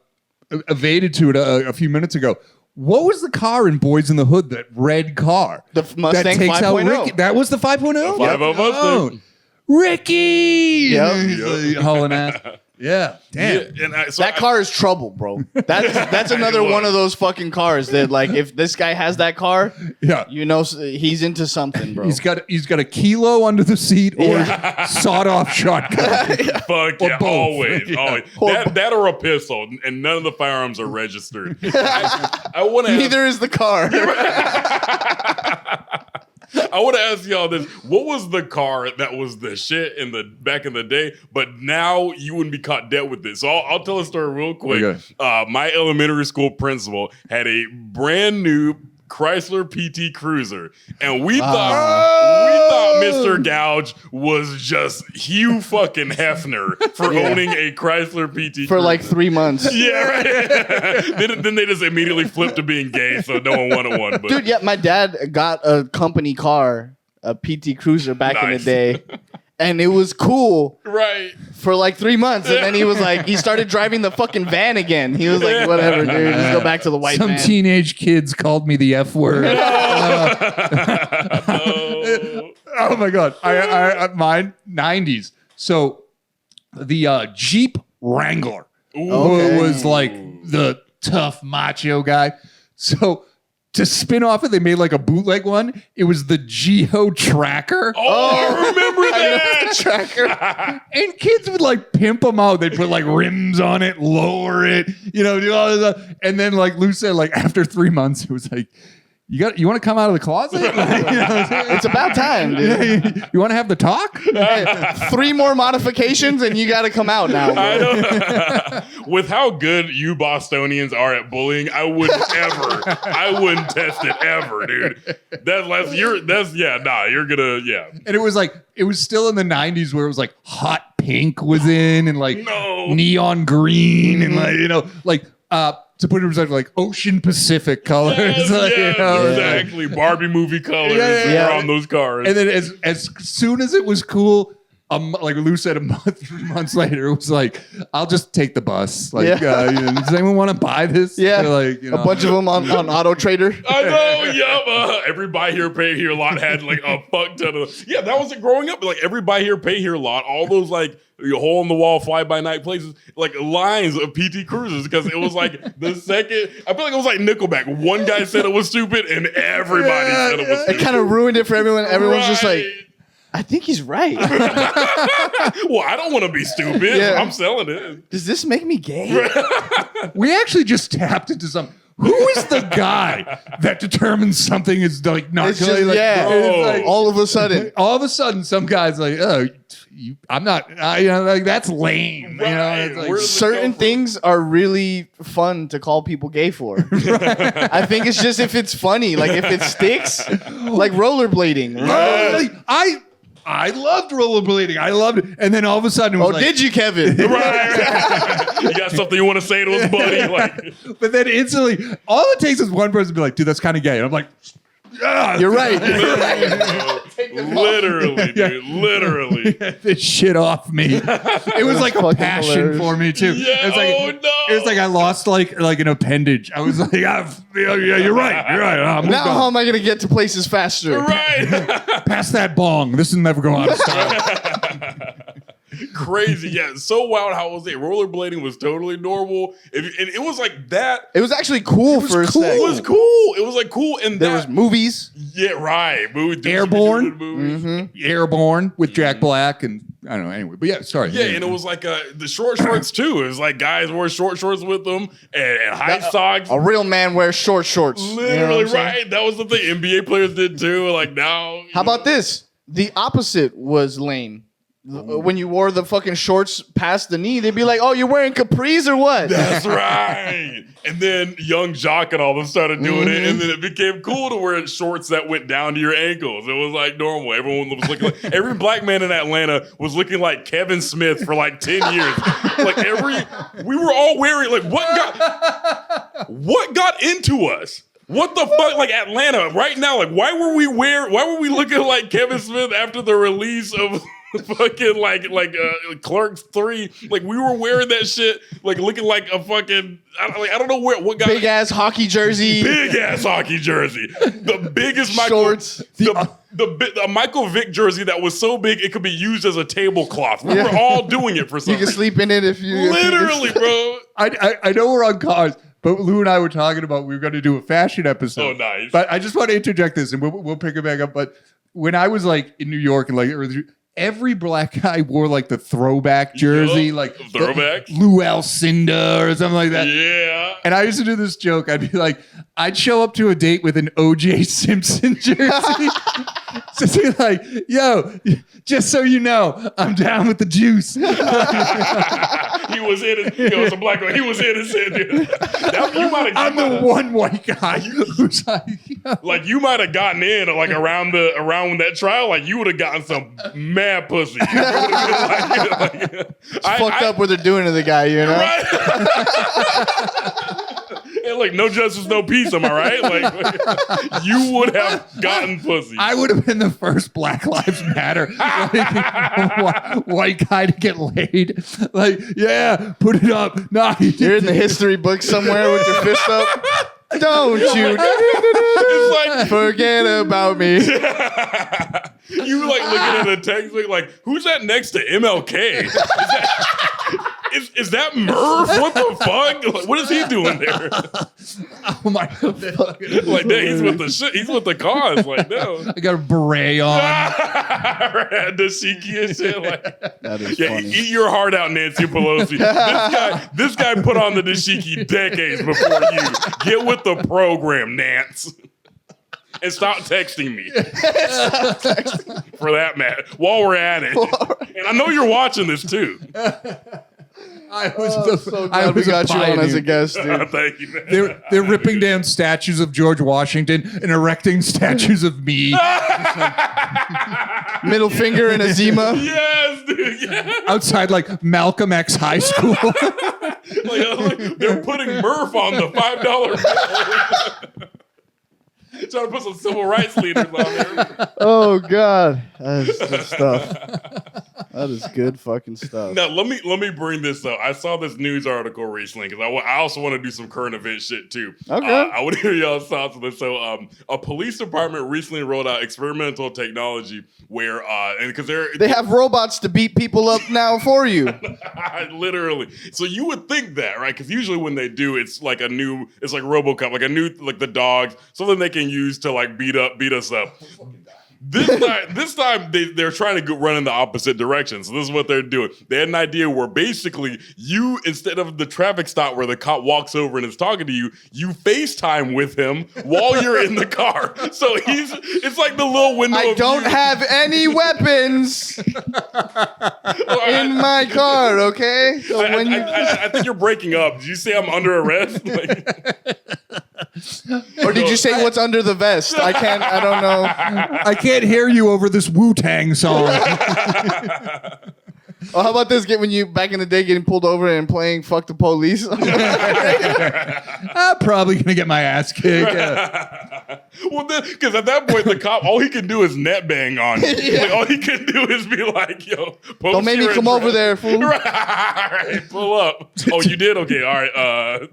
evaded to it a few minutes ago. What was the car in Boys in the Hood? That red car. The Mustang 5.0. Ricky. That was the 5.0? The 5.0 Mustang. Ricky! Yep. He's like hauling ass. Yeah. Damn. Yeah, and That car is trouble, bro. That's another one of those fucking cars that, like, if this guy has that car, Yeah. you know he's into something, bro. He's got a kilo under the seat or sawed off shotgun. Fuck Or yeah, both. always, Yeah. always. That or a pistol, and none of the firearms are registered. I want to. Neither is the car. I want to ask y'all this: what was the car that was the shit back in the day, but now you wouldn't be caught dead with it? So I'll tell a story real quick. Okay. My elementary school principal had a brand new Chrysler PT Cruiser, and we thought Mr. Gouge was just Hugh fucking Hefner for owning a Chrysler PT For Cruiser. like 3 months. Yeah, right. then they just immediately flipped to being gay, so no one wanted one. But Dude, yeah, my dad got a company car, a PT Cruiser back in the Nice. day. And it was cool right. for like 3 months. And then he started driving the fucking van again. He was like, whatever, dude, just go back to the white Some van. teenage kids called me the F word. Oh my god! I mine 90s. So the Jeep Wrangler was like the tough macho guy. So to spin off it, they made like a bootleg one. It was the Geo Tracker. Oh, I remember that. Tracker. And kids would like pimp them out. They'd put like rims on it, lower it, do all this stuff. And then like Lou said, like after 3 months, it was like, you want to come out of the closet? It's about time, dude. You want to have the talk? 3 more modifications and you got to come out now, bro. I don't, with how good you Bostonians are at bullying, I wouldn't test it ever, dude. You're gonna. And it was still in the 90s where it was like hot pink was in and like neon green and to put it in perspective, like Ocean Pacific colors. Exactly. Barbie movie colors are on those cars. And then as soon as it was cool, like Lou said, 3 months later, it was like, I'll just take the bus. Like, does anyone want to buy this? Yeah. Like, a bunch of them on Auto Trader. I know, yeah. Every buy here, pay here lot had like a fuck ton of. Yeah, that was it growing up. Like every buy here, pay here lot, all those like hole in the wall, fly by night places, like lines of PT Cruisers, because it was like the second. I feel like it was like Nickelback. One guy said it was stupid, and everybody said it was It stupid. kind of ruined it for everyone. Everyone's just like, I think he's right. Well, I don't want to be stupid. Yeah. I'm selling it. Does this make me gay? we actually just tapped into some. Who is the guy that determines something is like not It's good? just, Like, it's like- all of a sudden. all of a sudden, some guy's like, "Oh, I'm not," like that's lame. Right. It's like, Where does it Certain come from? things are really fun to call people gay for. I think it's just if it's funny, like if it sticks, like rollerblading. I loved rollerblading. I loved it, and then all of a sudden, it was Oh, like, did you, Kevin? Right. You got something you want to say to us, buddy? Like, but then instantly, all it takes is one person to be like, "Dude, that's kind of gay." And I'm like, "Yeah, You're right. literally, dude. Literally. Get this shit off me." It was like a fucking passion hilarious. for me too. Yeah, It was like, no. It was like I lost like an appendage. I was like, yeah, you're right. You're right. Now how am I going to get to places faster? Right. Pass that bong. This will never go out of style. Crazy. Yeah. So wild. How was it? Rollerblading was totally normal. And it was like that. It was actually cool for a cool. second. It was cool. It was like cool. And There was movies. yeah, right. Airborne? Movies. Airborne with Jack Black and I don't know. Anyway, but yeah, sorry. Yeah, and it was like the short shorts too. It was like guys wore short shorts with them and high socks. A real man wears short shorts. You know what Literally, I'm saying? right. That was the thing. NBA players did too. Like now. How about this? The opposite was lame. When you wore the fucking shorts past the knee, they'd be like, "Oh, you're wearing capris or what?" That's right. And then Young Jock and all them started doing it, and then it became cool to wear shorts that went down to your ankles. It was like normal. Everyone was looking like every black man in Atlanta was looking like Kevin Smith for like 10 years. Like we were all wearing like what got into us? What the fuck? Like Atlanta right now, like why were we looking like Kevin Smith after the release of fucking like Clerks 3. Like we were wearing that shit, like looking like a fucking I don't know what guy. Big ass hockey jersey. Big ass hockey jersey. The biggest Shorts. The Michael Vick jersey that was so big it could be used as a tablecloth. We were all doing it for You something. can sleep in it if you Literally, bro. I know we're on cars, but Lou and I were talking about we were going to do a fashion episode. Oh, nice. But I just want to interject this, and we'll pick it back up. But when I was like in New York and like every black guy wore like the throwback jersey, Yup. like Throwbacks? Lou Alcindor or something like that. Yeah. And I used to do this joke. I'd be like, I'd show up to a date with an O.J. Simpson jersey. So be like, yo, just so you know, I'm down with the juice. He was in it. It was a black guy. He was innocent. I'm the one white guy who's like, like you might have gotten in like around that trial. Like you would have gotten some mad pussy. It's fucked up what they're doing to the guy, you know? Right? And like no justice, no peace. Am I right? Like you would have gotten pussy. I would have been the first Black Lives Matter white guy to get laid. Like, yeah, put it up. Nah, You're in the history book somewhere with your fist up. Don't you It's like forget about me. you like looking at the text like who's that next to MLK? Is that Murph? What the fuck? Like, what is he doing there? Oh my God. Like, damn, he's with the shit. He's with the cause. Like, no. I got a beret on. Dashiki and shit. Like, That is yeah, funny. eat your heart out, Nancy Pelosi. This guy put on the dashiki decades before you. Get with the program, Nance. And stop texting me. For that matter. While we're at it. And I know you're watching this too. I was So I glad we was a got you on pioneer. as a guest, dude. Thank you, man. They're ripping down statues of George Washington and erecting statues of me Middle finger and a Zima. Yes, dude. Yeah. outside like Malcolm X High School. Like, they're putting Murph on the $5 bill. Trying to put some civil rights leaders on there. Oh God, that is good stuff. That is good fucking stuff. Now let me bring this up. I saw this news article recently because I also want to do some current event shit too. Okay. I want to hear y'all's thoughts on this. So, a police department recently rolled out experimental technology where, and because They have robots to beat people up now for you. literally. So you would think that, right? Because usually when they do, it's like it's like RoboCop, like the dogs, something they can use to like beat us up. This time they're trying to run in the opposite direction. So this is what they're doing. They had an idea where basically you, instead of the traffic stop where the cop walks over and is talking to you, you FaceTime with him while you're in the car. So it's like the little window. I don't have any weapons in my car. Okay, so when you I think you're breaking up. Did you say I'm under arrest? or did you say what's under the vest? I don't know. I can't hear you over this Wu-Tang song. Oh, how about this? When you back in the day getting pulled over and playing "Fuck the Police." I'm probably gonna get my ass kicked. Well, because at that point, the cop, all he can do is net bang on you. Yeah. Like, all he can do is be like, yo, Don't make me come over there, fool. Right, pull up. Oh, you did? Okay, all right.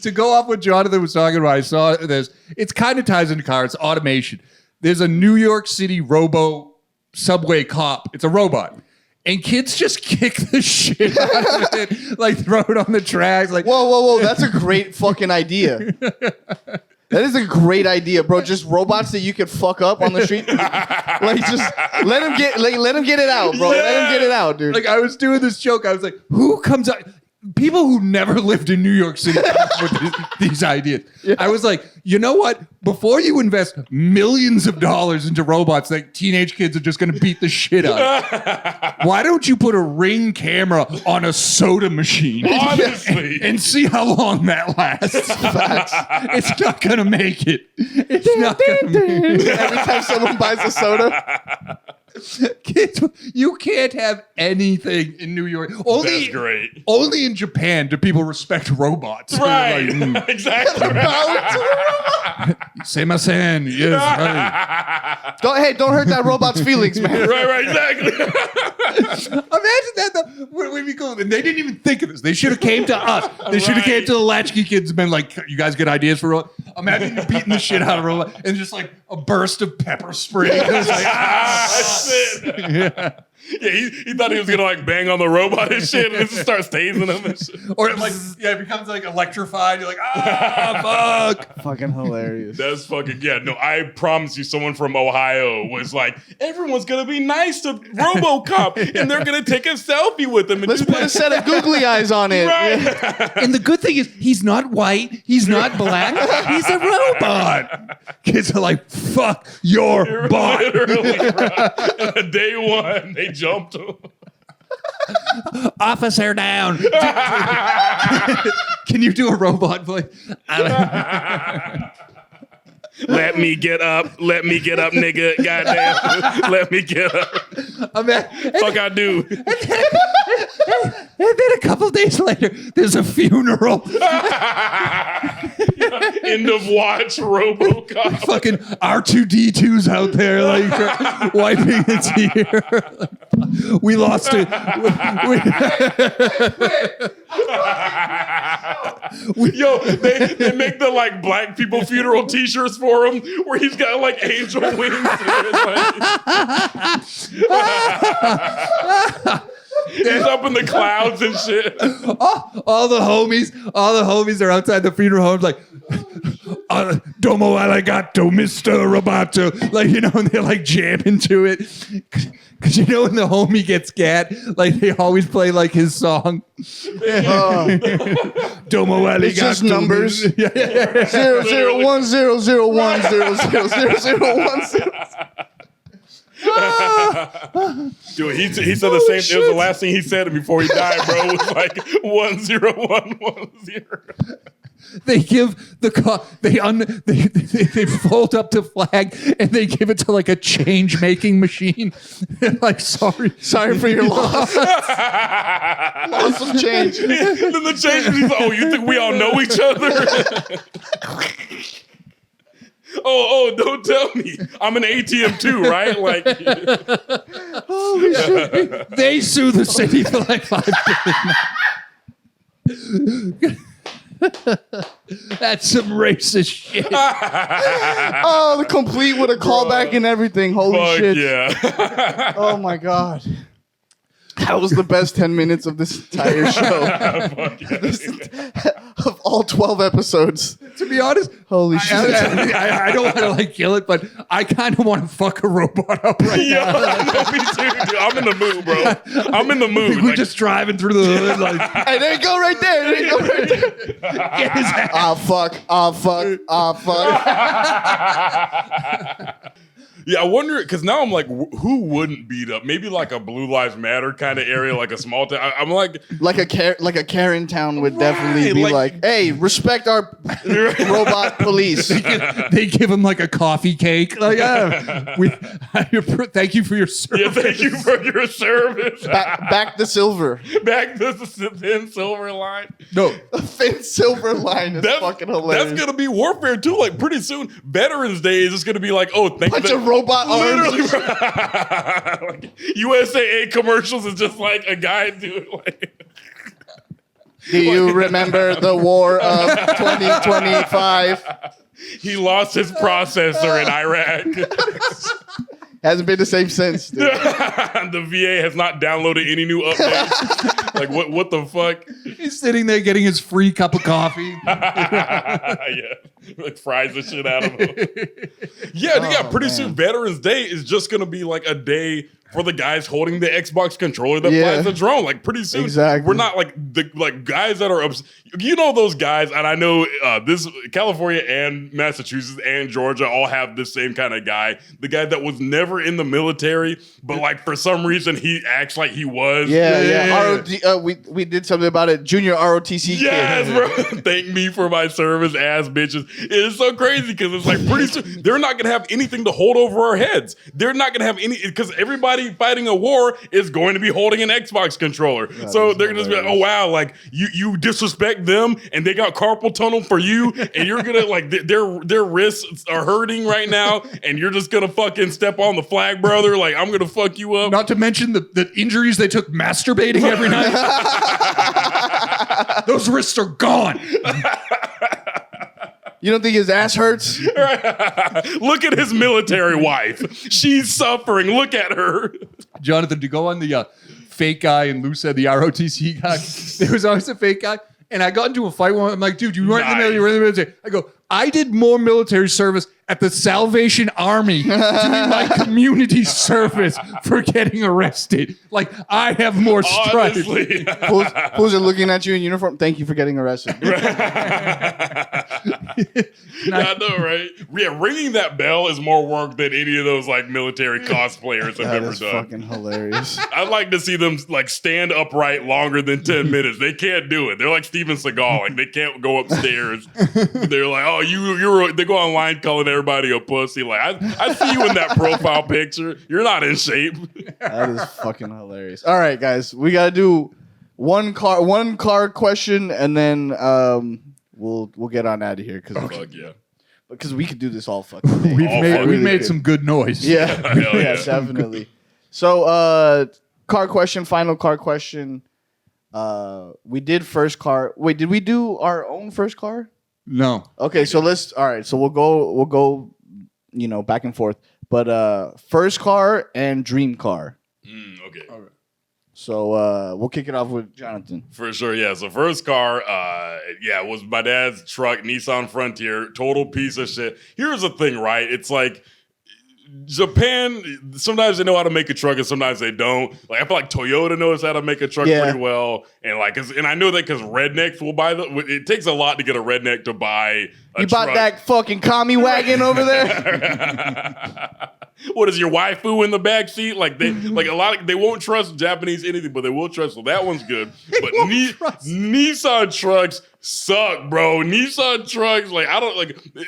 To go off what Jonathan was talking about, I saw this. It kind of ties into cars. Automation. There's a New York City robo subway cop. It's a robot. And kids just kick the shit out of it, like throw it on the tracks. Like, Whoa! That's a great fucking idea. That is a great idea, bro. Just robots that you could fuck up on the street. Like, just let him get it out, bro. Yeah. Let him get it out, dude. like I was doing this joke. I was like, who comes out? People who never lived in New York City come up with these ideas. Yeah. I was like, you know what? Before you invest millions of dollars into robots that teenage kids are just going to beat the shit out of, why don't you put a Ring camera on a soda machine? Honestly. And see how long that lasts. It's not going to make it. It's not going to make it. Every time someone buys a soda, You can't have anything in New York. Only, That's great. Only in Japan do people respect robots. Right. Like, Exactly. Seimasen. Yes. Right. Don't hurt that robot's feelings, man. Right, exactly. Imagine that though. Would be cool. And they didn't even think of this. They should have came to us. They should have came to the Latchkey kids and been like, "You guys get ideas for robot?" Imagine you beating the shit out of a robot and just like a burst of pepper spray. It's like, That's it. Yeah, he thought he was gonna like bang on the robot and shit, and just start tasing him and shit. Or it like it becomes like electrified. You're like, fuck. Fucking hilarious. That's fucking no. I promise you, someone from Ohio was like, everyone's gonna be nice to RoboCop, and they're gonna take a selfie with him. And Let's put a set of googly eyes on it. Right. And the good thing is, he's not white. He's not black. He's a robot. Kids are like, fuck your bot. Literally, bro. Day one, they jumped him. Officer down. Can you do a robot voice? Let me get up, nigga. Goddamn. Let me get up. Fuck I do. And then a couple days later, there's a funeral. End of watch RoboCop. Fucking R2D2's out there, like wiping a tear. We lost it. Yo, they make the like black people funeral T-shirts for him, where he's got like angel wings. He's up in the clouds and shit. All the homies are outside the funeral homes, like, domo arigato, Mr. Roboto. Like, you know, and they're like jamming to it. Because, you know, when the homie gets gat, like, they always play, like, his song. Domo arigato. It's just numbers. Yeah. 00100000010. Dude, he said the same. It was the last thing he said before he died, bro. It was like 10110. They give they fold up the flag and they give it to like a change making machine. They're like, sorry For your loss. Loss of change. Then the change is like, oh, you think we all know each other? Oh, don't tell me. I'm an ATM too, right? Like, holy shit. They sue the city for like $5 billion. That's some racist shit. Oh, the complete with a callback and everything. Holy fuck shit. yeah. Oh my God. That was the best 10 minutes of this entire show. Fuck yeah. Of all 12 episodes. To be honest, Holy shit. I don't want to like kill it, but I kind of want to fuck a robot up right Yo, now. me too, dude. I'm in the mood, bro. I'm in the mood. We're Like, just driving through the hood, like, Hey, there you go right there. There you go right there. get his ass. Oh, fuck. yeah, I wonder, because now I'm like, who wouldn't beat up? Maybe like a Blue Lives Matter kind of area, like a small town. I'm like, Like a Karen town would definitely be like, hey, respect our robot police. They give him like a coffee cake. Like, thank you for your service. yeah, thank you for your service. Back the silver. Back to the thin silver line. No, The thin silver line is fucking hilarious. That's gonna be warfare too. Like pretty soon, Veterans Day is just gonna be like, oh, thank Bunch you. of robot arms. Literally, like, USAA commercials is just like a guy doing like. Do you remember the war of 2025? He lost his processor in Iraq. Hasn't been the same since. Dude. The VA has not downloaded any new updates. Like what the fuck? he's sitting there getting his free cup of coffee. Yeah, like fries the shit out of him. Yeah. Pretty soon, Veterans Day is just gonna be like a day for the guys holding the Xbox controller that flies the drone. Like pretty soon, we're not like the guys that are you know those guys, and I know this California and Massachusetts and Georgia all have this same kind of guy. The guy that was never in the military, but like for some reason he acts like he was. Yeah. We did something about it. Junior ROTC Yes, kid. bro. Thank me for my service, ass bitches. It's so crazy because it's like pretty soon they're not gonna have anything to hold over our heads. They're not gonna have any because everybody everybody fighting a war is going to be holding an Xbox controller. So they're gonna just be like, oh wow, like you disrespect them and they got carpal tunnel for you, and you're gonna like their wrists are hurting right now, and you're just gonna fucking step on the flag, brother. Like I'm gonna fuck you up. Not to mention the injuries they took masturbating every night. Those wrists are gone. You don't think his ass hurts? Look at his military wife. She's suffering. Look at her. Jonathan, to go on the fake guy, and Lou said the ROTC guy, there was always a fake guy. And I got into a fight one. I'm like, dude, you weren't in the military. You were in the military. I go, I did more military service at the Salvation Army doing my community service for getting arrested. Like, I have more strife. Honestly. Fools are looking at you in uniform. Thank you for getting arrested. I know, right? Yeah, ringing that bell is more work than any of those like military cosplayers have That ever is done. fucking hilarious. I'd like to see them like stand upright longer than 10 minutes. They can't do it. They're like Steven Seagal. Like they can't go upstairs. They're like, oh, they go online calling everybody a pussy. Like I see you in that profile picture. You're not in shape. That is fucking hilarious. All right, guys, we gotta do one car question, and then we'll get on out of here Fuck yeah. because we could do this all fucking day. We've made some good noise. Yeah, Hell yeah, yeah. definitely. So, car question, final car question. We did first car. Wait, did we do our own first car? No. Okay, so all right, so we'll go, back and forth. But first car and dream car. Okay. All right. So we'll kick it off with Jonathan. For sure, yeah. So first car, it was my dad's truck, Nissan Frontier, total piece of shit. Here's the thing, right? It's like Japan, sometimes they know how to make a truck and sometimes they don't. Like I feel like Toyota knows how to make a truck pretty well. And and I know that because rednecks will buy it takes a lot to get a redneck to buy a You truck. bought that fucking commie wagon over there? What is your waifu in the back seat? Like they they won't trust Japanese anything, but they will trust. So that one's good. But Nissan trucks suck, bro. Nissan trucks,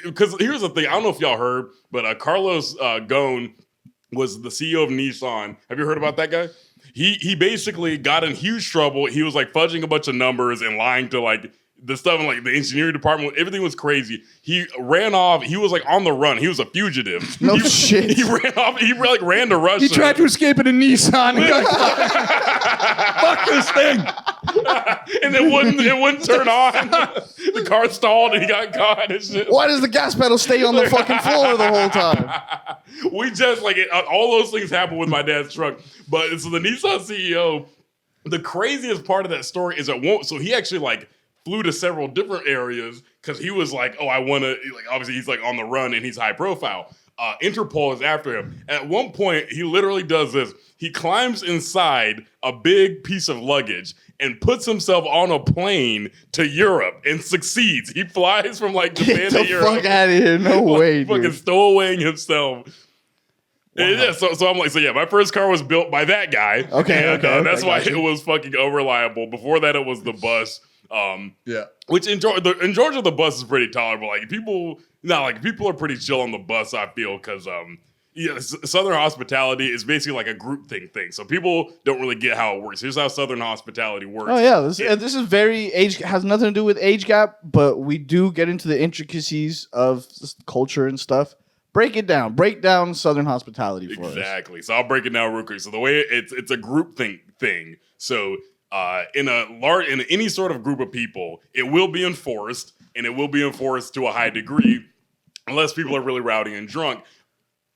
because here's the thing. I don't know if y'all heard, but Carlos Ghosn was the CEO of Nissan. Have you heard about that guy? He basically got in huge trouble. He was like fudging a bunch of numbers and lying to like the stuff in like the engineering department. Everything was crazy. He ran off. He was like on the run. He was a fugitive. No shit. He ran off. He like ran to Russia. He tried to escape in a Nissan. He got fuck this thing. And it wouldn't turn on. The car stalled and he got caught and shit. Why does the gas pedal stay on the fucking floor the whole time? We just all those things happen with my dad's truck. But so the Nissan CEO, the craziest part of that story is so he actually like flew to several different areas because he was like, oh, I want to, like, obviously he's like on the run and he's high profile. Interpol is after him. At one point, he literally does this. He climbs inside a big piece of luggage and puts himself on a plane to Europe and succeeds. He flies from like Japan Get to the Europe. fuck out of here. No way, Fucking dude. stowawaying himself. Wow. Yeah, so I'm like, my first car was built by that guy. Okay. That's why it was fucking unreliable. Before that, it was the bus. Which in Georgia, the bus is pretty tolerable. Like people are pretty chill on the bus. I feel because Southern hospitality is basically like a group thing. So people don't really get how it works. Here's how Southern hospitality works. Oh yeah, this is very has nothing to do with age gap, but we do get into the intricacies of culture and stuff. Break it down. Break down Southern hospitality for us. Exactly. So I'll break it down real quick. So the way it's a group thing. So in any sort of group of people, it will be enforced, and it will be enforced to a high degree, unless people are really rowdy and drunk.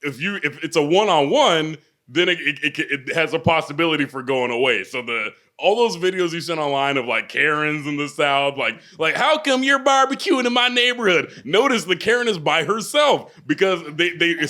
If it's a one-on-one, then it has a possibility for going away. So all those videos you sent online of like Karens in the South, like how come you're barbecuing in my neighborhood? Notice the Karen is by herself because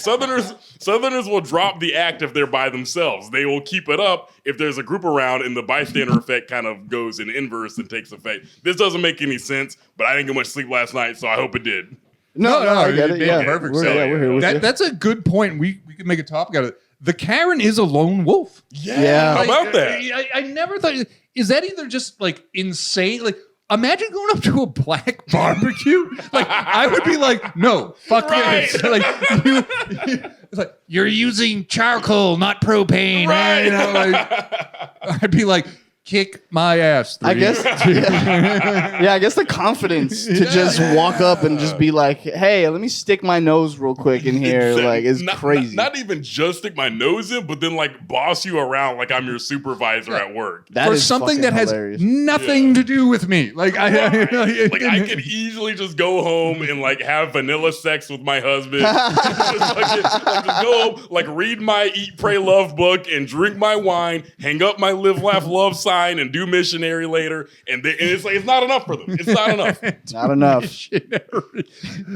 Southerners will drop the act if they're by themselves. They will keep it up if there's a group around, and the bystander effect kind of goes in inverse and takes effect. This doesn't make any sense, but I didn't get much sleep last night, so I hope it did. No, I get it. Yeah, perfect. We're here with you. That's a good point. We could make a topic out of it. The Karen is a lone wolf. Yeah. How about that? I never thought. Is that either just like insane? Like Imagine going up to a black barbecue. Like, I would be like, no, fuck this. Like, it's like, you're using charcoal, not propane. Right. You know, like, I'd be like, kick my ass. I guess. Yeah, I guess the confidence to just walk up and just be like, "Hey, let me stick my nose real quick in here." Like, it's crazy. Not even just stick my nose in, but then like boss you around like I'm your supervisor at work. That for is something that has hilarious. nothing to do with me. Like, Like I could easily just go home and like have vanilla sex with my husband. just go home, like read my Eat, Pray, Love book and drink my wine, hang up my Live, Laugh, Love sign and do missionary later. And it's like, it's not enough for them. It's not enough. Not enough.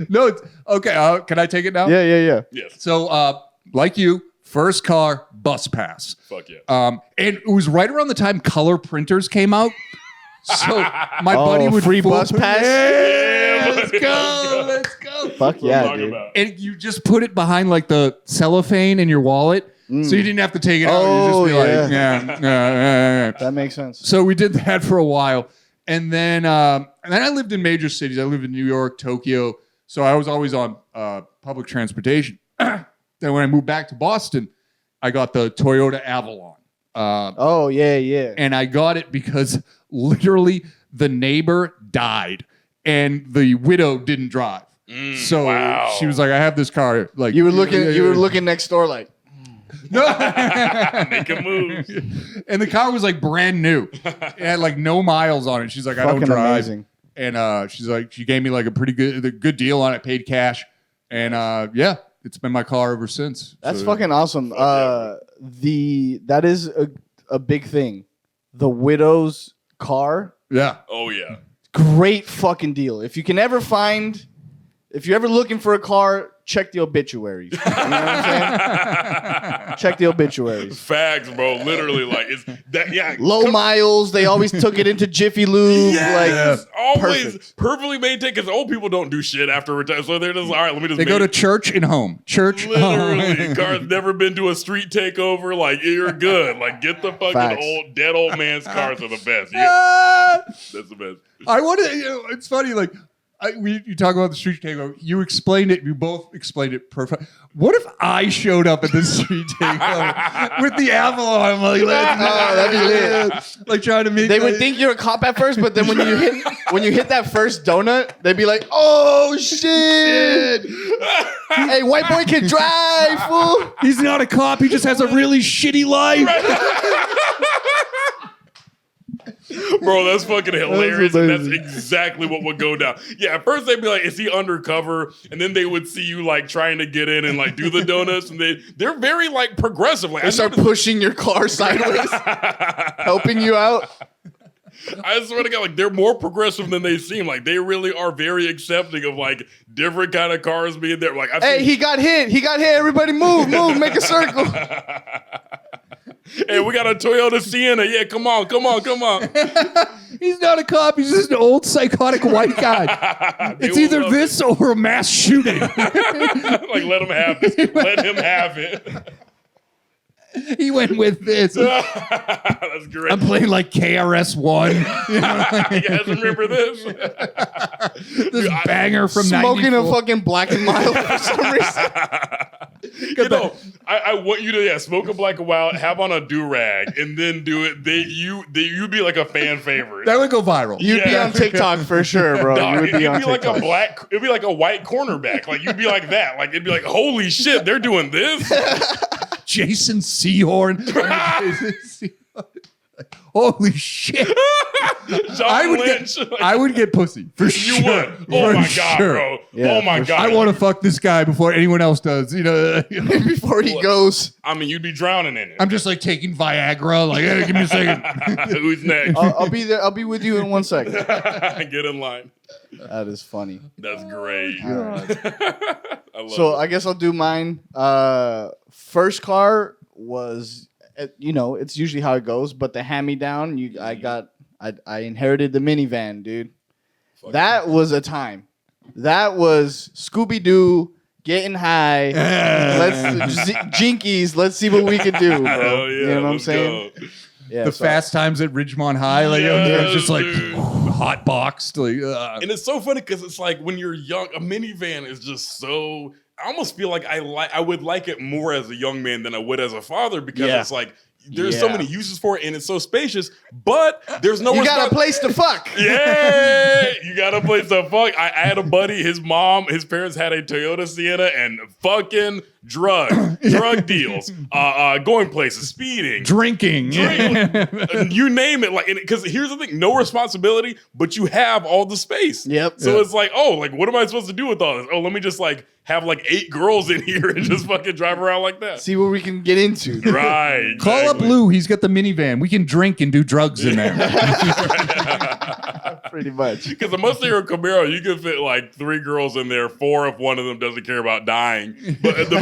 No, it's okay. Can I take it now? Yeah. Yes. So, like you, first car, bus pass. Fuck yeah. And it was right around the time color printers came out. So my buddy would free bus pass? Yeah, let's Yeah, let's go. Fuck yeah, dude. And you just put it behind like the cellophane in your wallet, so you didn't have to take it out. Oh, You just be like, yeah. That makes sense. So we did that for a while, and then I lived in major cities. I lived in New York, Tokyo, so I was always on public transportation. Then when I moved back to Boston, I got the Toyota Avalon. Oh yeah. And I got it because literally the neighbor died and the widow didn't drive. So wow. she was like, I have this car. Like You were looking next door like, no. Make a move. And the car was like brand new. It had like no miles on it. She's like, I don't fucking drive. amazing. And she's like, she gave me like a pretty good deal on it, paid cash. And yeah, it's been my car ever since. That's So, fucking awesome. That is a big thing. The widow's car, yeah. Oh yeah. great fucking deal. If you're ever looking for a car, check the obituaries. You know what I'm saying? Check the obituaries. Facts, bro. Literally, like it's that. Yeah. Low miles. They always took it into Jiffy Lube. Yes, always perfect. perfectly maintained because old people don't do shit after retirement. So they're just all right. Let me just. They go to church and home. Church. literally. Home. Car's never been to a street takeover. Like you're good. Like get the fucking Facts. dead old man's cars are the best. Yeah, that's the best. I want to. It's funny. Like you talk about the street takeover. You explained it. You both explained it perfect. What if I showed up at the street takeover with the Avalon? I'm like, that'd be lit. Like trying to meet. They would think you're a cop at first, but then when you hit that first donut, they'd be like, "Oh shit! Hey, white boy can drive, fool." he's not a cop. He just has a really shitty life. Bro, that's fucking hilarious. And that's amazing. exactly what would go down. Yeah, at first they'd be like, is he undercover? And then they would see you like trying to get in and like do the donuts. And they're very like progressive. Like, They start pushing your car sideways, helping you out. I swear to God, like they're more progressive than they seem. Like they really are very accepting of like different kind of cars being there. Like, Hey, he got hit. Everybody move, make a circle. Hey, we got a Toyota Sienna. Yeah, come on. He's not a cop. He's just an old psychotic white guy. It's will either love this or a mass shooting. Like, let him have this. Let him have it. He went with this. That's great. I'm playing like KRS-One. You guys remember this? This banger from Smoking 94. a fucking Black and Mild for some reason. You know, I want you to smoke a Black and Wild, have on a do-rag, and then do it. You'd be like a fan favorite. That would go viral. You'd be on TikTok for sure, bro. Dog, You would be on it'd be like TikTok. it'd be like a white cornerback. Like you'd be like that. Like it'd be like, holy shit, they're doing this. Jason Seahorn. Holy shit. I would get pussy for sure. You would. Oh For my God, sure. bro. Yeah, oh my for God. I want to fuck this guy before anyone else does. Before he goes. I mean, you'd be drowning in it. I'm just like taking Viagra. Like, hey, give me a second. Who's next? I'll be there. I'll be with you in 1 second. Get in line. That is funny. That's great. I love So it. I guess I'll do mine. First car was, it's usually how it goes, but the hand-me-down, I inherited the minivan, dude. That was a time. That was Scooby-Doo getting high. Jinkies. Let's see what we can do, bro. Hell yeah, you know what I'm let's saying? go. Yeah. The Fast Times at Ridgemont High. Like, Yes, it's just like dude. hot boxed. Like, And it's so funny because it's like when you're young, a minivan is just so. I almost feel like I would like it more as a young man than I would as a father because it's like there's so many uses for it and it's so spacious, but there's no. You got a place to fuck. Yeah, you got a place to fuck. I had a buddy. His parents had a Toyota Sienna and fucking drug deals, going places, speeding, drinking. You name it. Like, because here's the thing: no responsibility, but you have all the space. Yep. So it's like, oh, like what am I supposed to do with all this? Oh, let me just like have like 8 girls in here and just fucking drive around like that. See what we can get into. Right. Call up Lou. He's got the minivan. We can drink and do drugs in there. Pretty much. Because the Mustang Camaro, you can fit like 3 girls in there, 4 if one of them doesn't care about dying. But the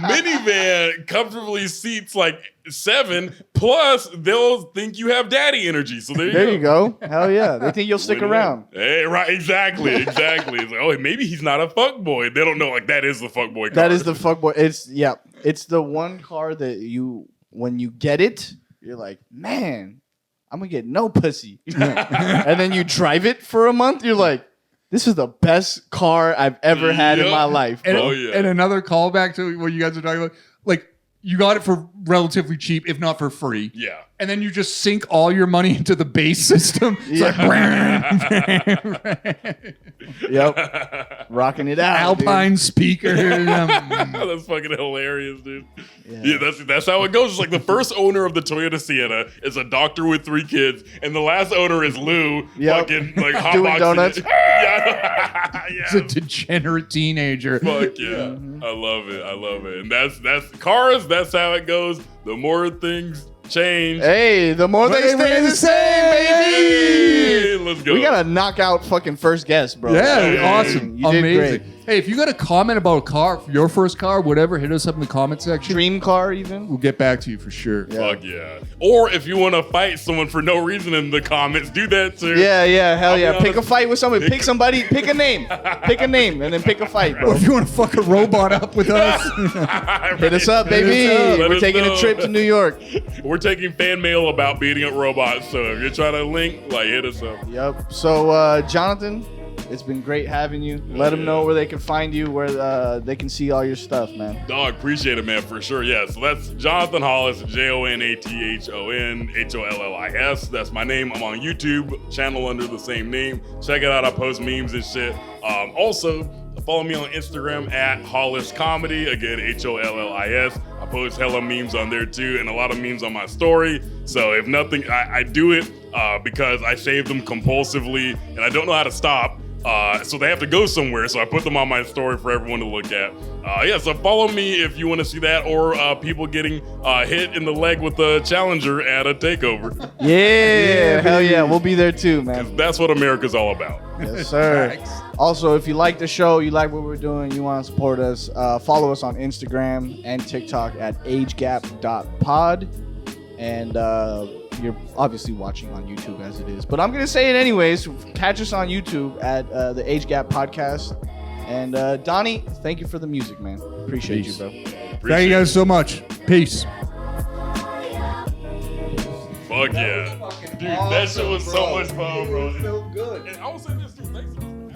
minivan comfortably seats like 7. Plus, they'll think you have daddy energy. So there you go. Hell yeah. They think you'll stick around. Hey, right, exactly. It's like, oh, maybe he's not a fuckboy. They don't know, like, that is the fuckboy car. That is the fuckboy. It's the one car that when you get it, you're like, man, I'm going to get no pussy. And then you drive it for a month, you're like, this is the best car I've ever had in my life. And, Bro. and another callback to what you guys are talking about, like, you got it for relatively cheap, if not for free. Yeah. And then you just sink all your money into the base system. It's Yep. Rocking it out. Alpine speaker. That's fucking hilarious, dude. Yeah, that's how it goes. It's like the first owner of the Toyota Sienna is a doctor with 3 kids, and the last owner is Lou, fucking like hot doing donuts. Yeah. He's a degenerate teenager. Fuck yeah. I love it. And that's cars, that's how it goes. The more things change. Hey, the more they stay the same, baby. Hey, let's go. We gotta knock out fucking first guest, bro. Yeah, awesome. You did Amazing. great. Hey, if you got a comment about a car, your first car, whatever, hit us up in the comment section. Dream car, even. We'll get back to you for sure. Fuck yeah. Or if you want to fight someone for no reason in the comments, do that too. Yeah, hell yeah. honest. Pick a fight with somebody. Pick somebody. Pick a name. Pick a name, and then pick a fight, Or bro. if you want to fuck a robot up with us, Hit us up, baby. Let We're us taking know. a trip to New York. We're taking fan mail about beating up robots, so if you're trying to link, like, hit us up. Yep. So, Jonathan, it's been great having you. Let them know where they can find you, where they can see all your stuff, man. Dog, appreciate it, man, for sure. Yeah, so that's Jonathon Hollis, Jonathon Hollis. That's my name. I'm on YouTube, channel under the same name. Check it out. I post memes and shit. Also, follow me on Instagram at Hollis Comedy. Again, Hollis. I post hella memes on there too, and a lot of memes on my story. So if nothing, I do it because I save them compulsively, and I don't know how to stop. So they have to go somewhere. So I put them on my story for everyone to look at. So follow me if you want to see that, or people getting hit in the leg with a Challenger at a takeover. Yeah, hell yeah. We'll be there too, man. That's what America's all about. Yes, sir. Also, if you like the show, you like what we're doing, you want to support us, follow us on Instagram and TikTok at agegap.pod. And you're obviously watching on YouTube as it is. But I'm going to say it anyways. Catch us on YouTube at the Age Gap Podcast. And Donnie, thank you for the music, man. Appreciate you, bro. thank you guys so much. Peace. Fuck yeah. Dude, that shit was so much fun, bro. It felt good. And I will say this too. Thanks.